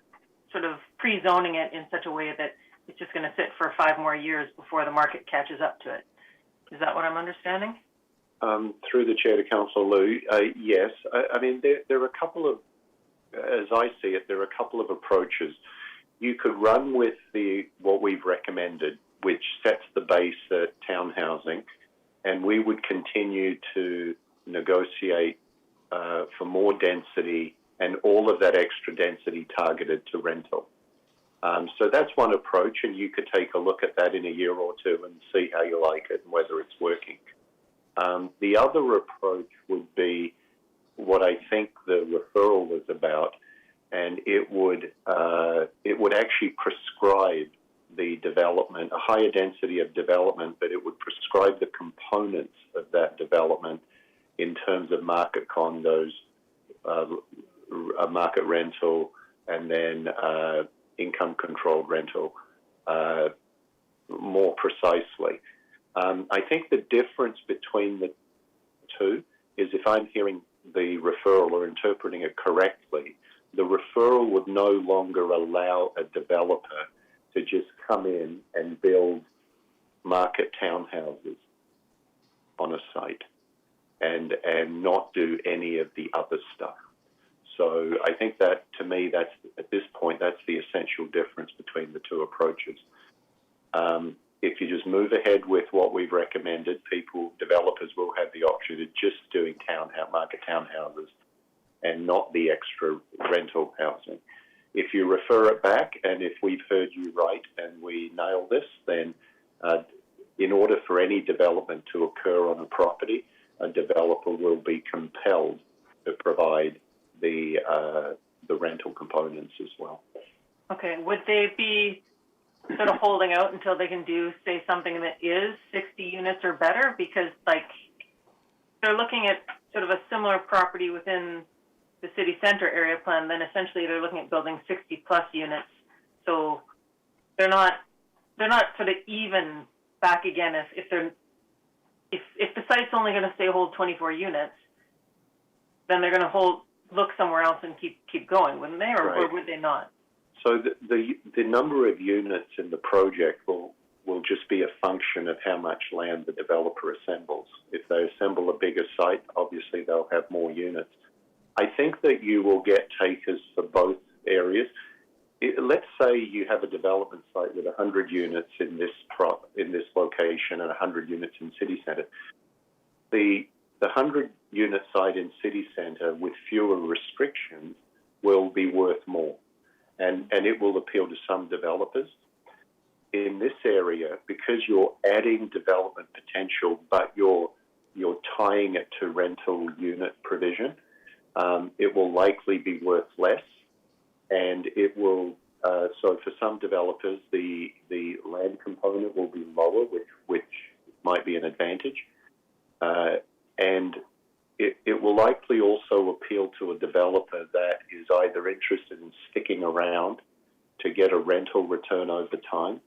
sort of pre-zoning it in such a way that it's just going to sit for 5 more years before the market catches up to it. Is that what I'm understanding? Through the chair to Councillor Liu, yes. I mean, there are a couple of, as I see it, there are a couple of approaches. You could run with what we've recommended, which sets the base at townhousing, and we would continue to negotiate for more density and all of that extra density targeted to rental. So that's one approach, and you could take a look at that in a year or two and see how you like it and whether it's working. The other approach would be what I think the referral was about, and it would actually prescribe the development, a higher density of development, but it would prescribe the components of that development in terms of market condos, market rental, and then income-controlled rental more precisely. I think the difference between the two is, if I'm hearing the referral or interpreting it correctly, the referral would no longer allow a developer to just come in and build market townhouses on a site and not do any of the other stuff. So I think that, to me, that's, at this point, that's the essential difference between the two approaches. If you just move ahead with what we've recommended, developers will have the option of just doing market townhouses and not the extra rental housing. If you refer it back, and if we've heard you right and we nail this, then in order for any development to occur on a property, a developer will be compelled to provide the rental components as well. Okay, would they be sort of holding out until they can do, say, something that is 60 units or better? Because, like, they're looking at sort of a similar property within the city center area plan, then essentially they're looking at building 60 plus units. So they're not sort of even back again if the site's only going to hold 24 units, then they're going to look somewhere else and keep going, wouldn't they, or, right. Or would they not? So the number of units in the project will just be a function of how much land the developer assembles. If they assemble a bigger site, obviously they'll have more units. I think that you will get takers for both areas. Let's say you have a development site with 100 units in this location and 100 units in city centre. The 100-unit site in city centre with fewer restrictions will be worth more, and it will appeal to some developers. In this area, because you're adding development potential, but you're tying it to rental unit provision, it will likely be worth less, and it will. So for some developers, the land component will be lower, which might be an advantage, and it will likely also appeal to a developer that is either interested in sticking around to get a rental return over time,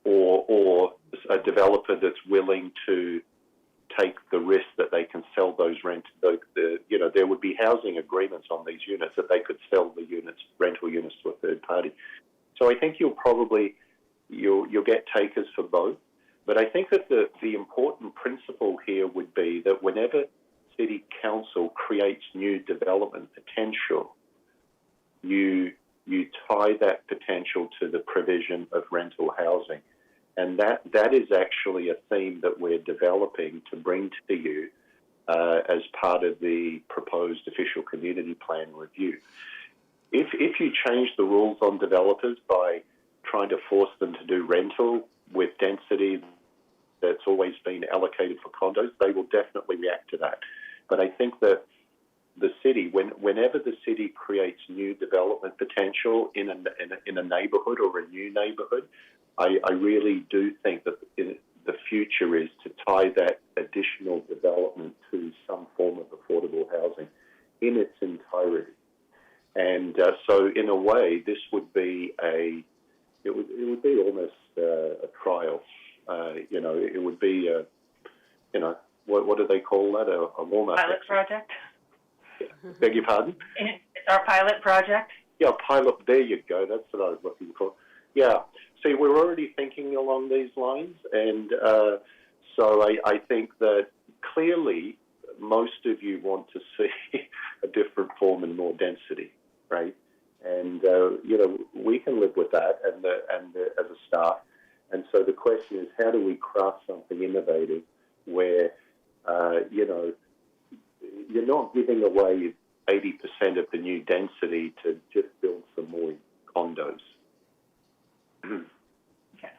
or a developer that's willing to take the risk that they can sell those there would be housing agreements on these units that they could sell the rental units to a third party. So I think you'll get takers for both. But I think that the important principle here would be that whenever City Council creates new development potential, you tie that potential to the provision of rental housing. And that is actually a theme that we're developing to bring to you as part of the proposed official community plan review. If you change the rules on developers by trying to force them to do rental with density that's always been allocated for condos, they will definitely react to that. But I think that the city, whenever the city creates new development potential in a neighbourhood or a new neighbourhood, I really do think that the future is to tie that additional development to some form of affordable housing in its entirety. And so, in a way, this would be it would be almost a trial. It would be what do they call that? A warm-up Pilot project. Beg your pardon? It's our pilot project. Yeah, pilot. There you go. That's what I was looking for. Yeah. See, we're already thinking along these lines, and so I think that clearly most of you want to see a different form and more density, right? And we can live with that, and as a staff. And so the question is, how do we craft something innovative where you're not giving away 80% of the new density to just build some more condos? Okay.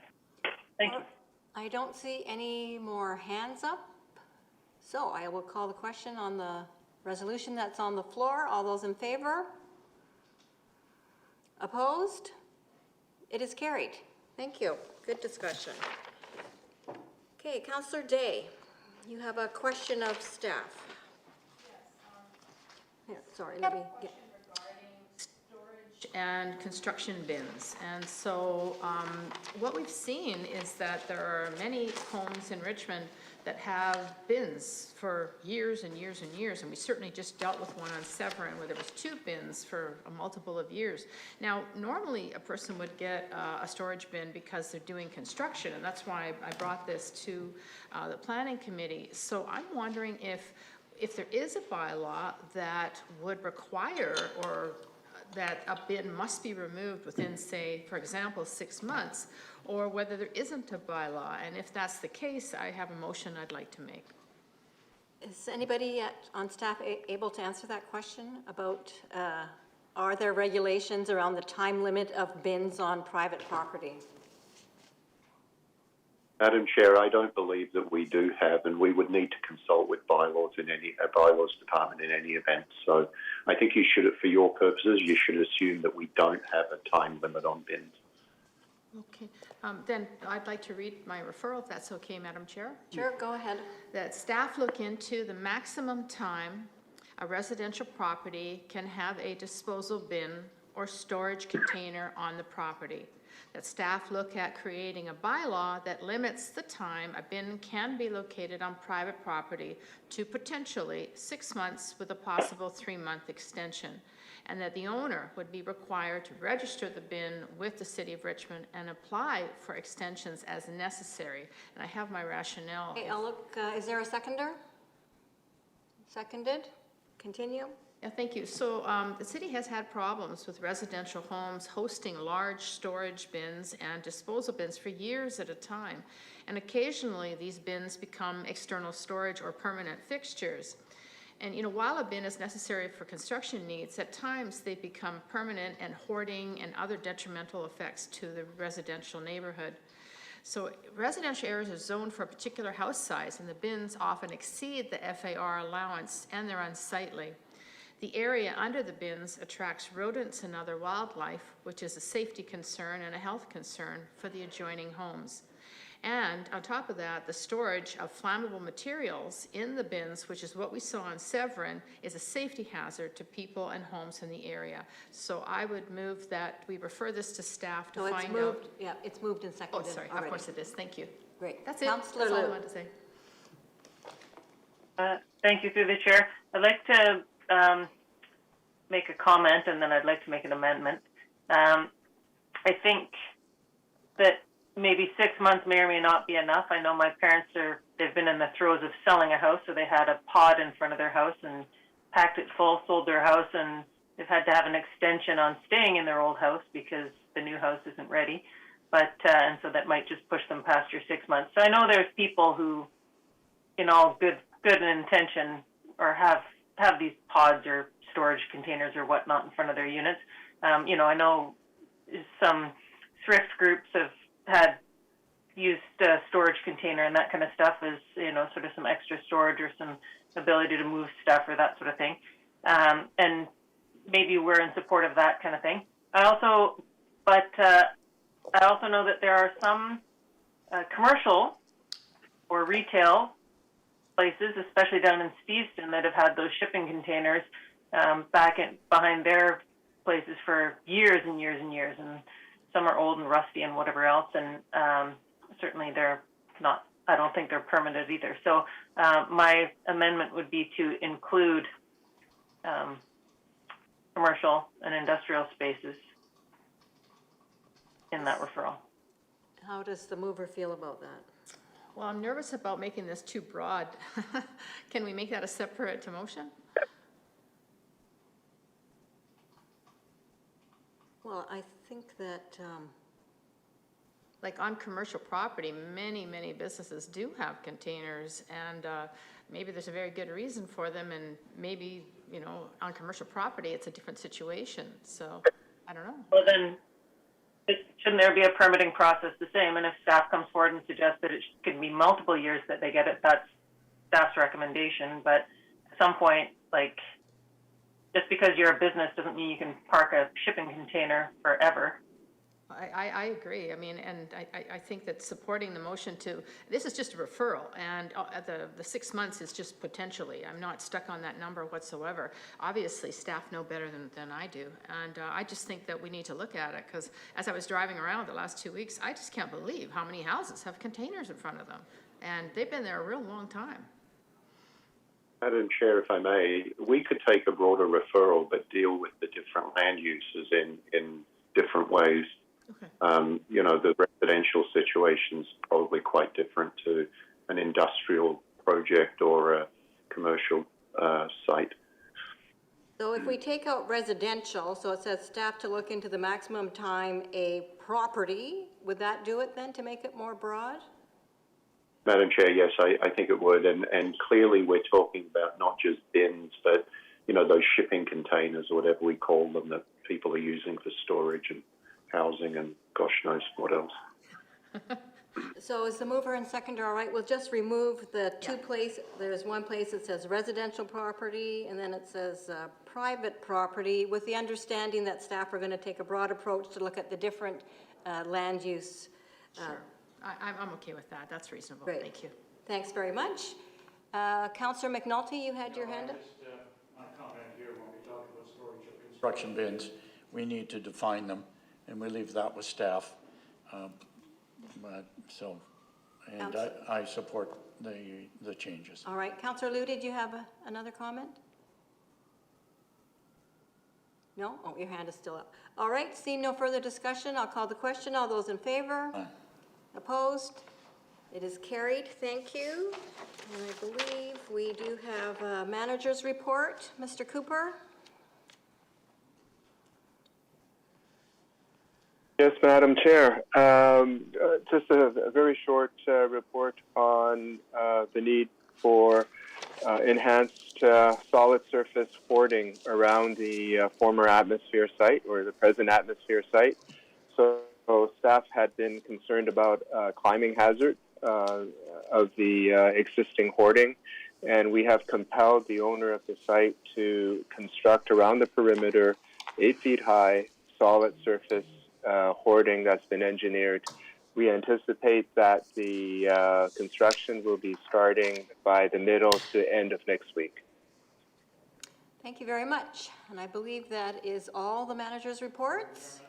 Thank you. I don't see any more hands up, so I will call the question on the resolution that's on the floor. All those in favor? Opposed? It is carried. Thank you. Good discussion. Okay, Councillor Day, you have a question of staff. Yeah, sorry, let me get... And construction bins. And so what we've seen is that there are many homes in Richmond that have bins for years and years and years, and we certainly just dealt with one on Severin where there was 2 bins for a multiple of years. Now, normally a person would get a storage bin because they're doing construction, and that's why I brought this to the planning committee. So I'm wondering if there is a bylaw that would require or that a bin must be removed within, say, for example, 6 months, or whether there isn't a bylaw. And if that's the case, I have a motion I'd like to make. Is anybody on staff able to answer that question about are there regulations around the time limit of bins on private property? Madam Chair, I don't believe that we do have, and we would need to consult with bylaws department in any event. So I think you should, for your purposes, you should assume that we don't have a time limit on bins. Okay, then I'd like to read my referral, if that's okay, Madam Chair. Sure, go ahead. That staff look into the maximum time a residential property can have a disposal bin or storage container on the property. That staff look at creating a bylaw that limits the time a bin can be located on private property to potentially 6 months with a possible 3-month extension, and that the owner would be required to register the bin with the City of Richmond and apply for extensions as necessary. And I have my rationale. Okay, I'll look, is there a seconder? Seconded? Continue. Yeah, thank you. So the city has had problems with residential homes hosting large storage bins and disposal bins for years at a time. And occasionally these bins become external storage or permanent fixtures. And while a bin is necessary for construction needs, at times they become permanent and hoarding and other detrimental effects to the residential neighborhood. So residential areas are zoned for a particular house size, and the bins often exceed the FAR allowance, and they're unsightly. The area under the bins attracts rodents and other wildlife, which is a safety concern and a health concern for the adjoining homes. And on top of that, the storage of flammable materials in the bins, which is what we saw in Severin, is a safety hazard to people and homes in the area. So I would move that we refer this to staff to So it's find moved, out. yeah, it's moved and Oh, seconded sorry, already. of course it is, thank you. Great. That's it, Councillor that's all I Liu. wanted to say. Thank you, through the chair. I'd like to make a comment, and then I'd like to make an amendment. I think that maybe 6 months may or may not be enough. I know my parents they've been in the throes of selling a house, so they had a pod in front of their house and packed it full, sold their house, and they've had to have an extension on staying in their old house because the new house isn't ready. But, and so that might just push them past your 6 months. So I know there's people who, in all good intention, or have these pods or storage containers or whatnot in front of their units. You know, I know some thrift groups have had used storage container and that kind of stuff as, you know, sort of some extra storage or some ability to move stuff or that sort of thing. And maybe we're in support of that kind of thing. I also know that there are some commercial or retail places, especially down in Steveston, that have had those shipping containers behind their places for years and years and years, and some are old and rusty and whatever else, and certainly they're not, I don't think they're permanent either. So my amendment would be to include commercial and industrial spaces in that referral. How does the mover feel about that? Well, I'm nervous about making this too broad. Can we make that a separate motion? Well, I think that, Like on commercial property, many businesses do have containers, and maybe there's a very good reason for them, and maybe, you know, on commercial property, it's a different situation. So, I don't know. Well, then, shouldn't there be a permitting process the same? And if staff comes forward and suggests that it could be multiple years that they get it, that's staff's recommendation. But at some point, like, just because you're a business doesn't mean you can park a shipping container forever. I agree. I mean, and I think that supporting the motion this is just a referral, and the 6 months is just potentially. I'm not stuck on that number whatsoever. Obviously, staff know better than I do, and I just think that we need to look at it, because as I was driving around the last 2 weeks, I just can't believe how many houses have containers in front of them, and they've been there a real long time. Madam Chair, if I may, we could take a broader referral but deal with the different land uses in different ways. Okay. You know, the residential situation is probably quite different to an industrial project or a commercial site. so if we take out residential, so it says staff to look into the maximum time a property, would that do it then to make it more broad? Madam Chair, yes, I think it would. And clearly we're talking about not just bins, but, you know, those shipping containers or whatever we call them that people are using for storage and housing and gosh knows what else. So is the mover and seconder all right? We'll just remove the two places. There's one place that says residential property, and then it says private property, with the understanding that staff are going to take a broad approach to look at the different land use. Sure. I'm okay with that. That's reasonable. Great. Thank you. Thanks very much. Councillor McNulty, you had your hand up? My comment here, when we talk about storage of construction bins, we need to define them, and we leave that with staff. And I support the changes. All right. Councillor Liu, did you have another comment? No? Oh, your hand is still up. All right. Seeing no further discussion, I'll call the question. All those in favor? Aye. Opposed? It is carried. Thank you. And I believe we do have a manager's report. Mr. Cooper? Yes, Madam Chair. Just a very short report on the need for enhanced solid surface hoarding around the former atmosphere site or the present atmosphere site. So So staff had been concerned about climbing hazard of the existing hoarding, and we have compelled the owner of the site to construct around the perimeter 8 feet high solid surface hoarding that's been engineered. We anticipate that the construction will be starting by the middle to end of next week. Thank you very much. And I believe that is all the manager's reports.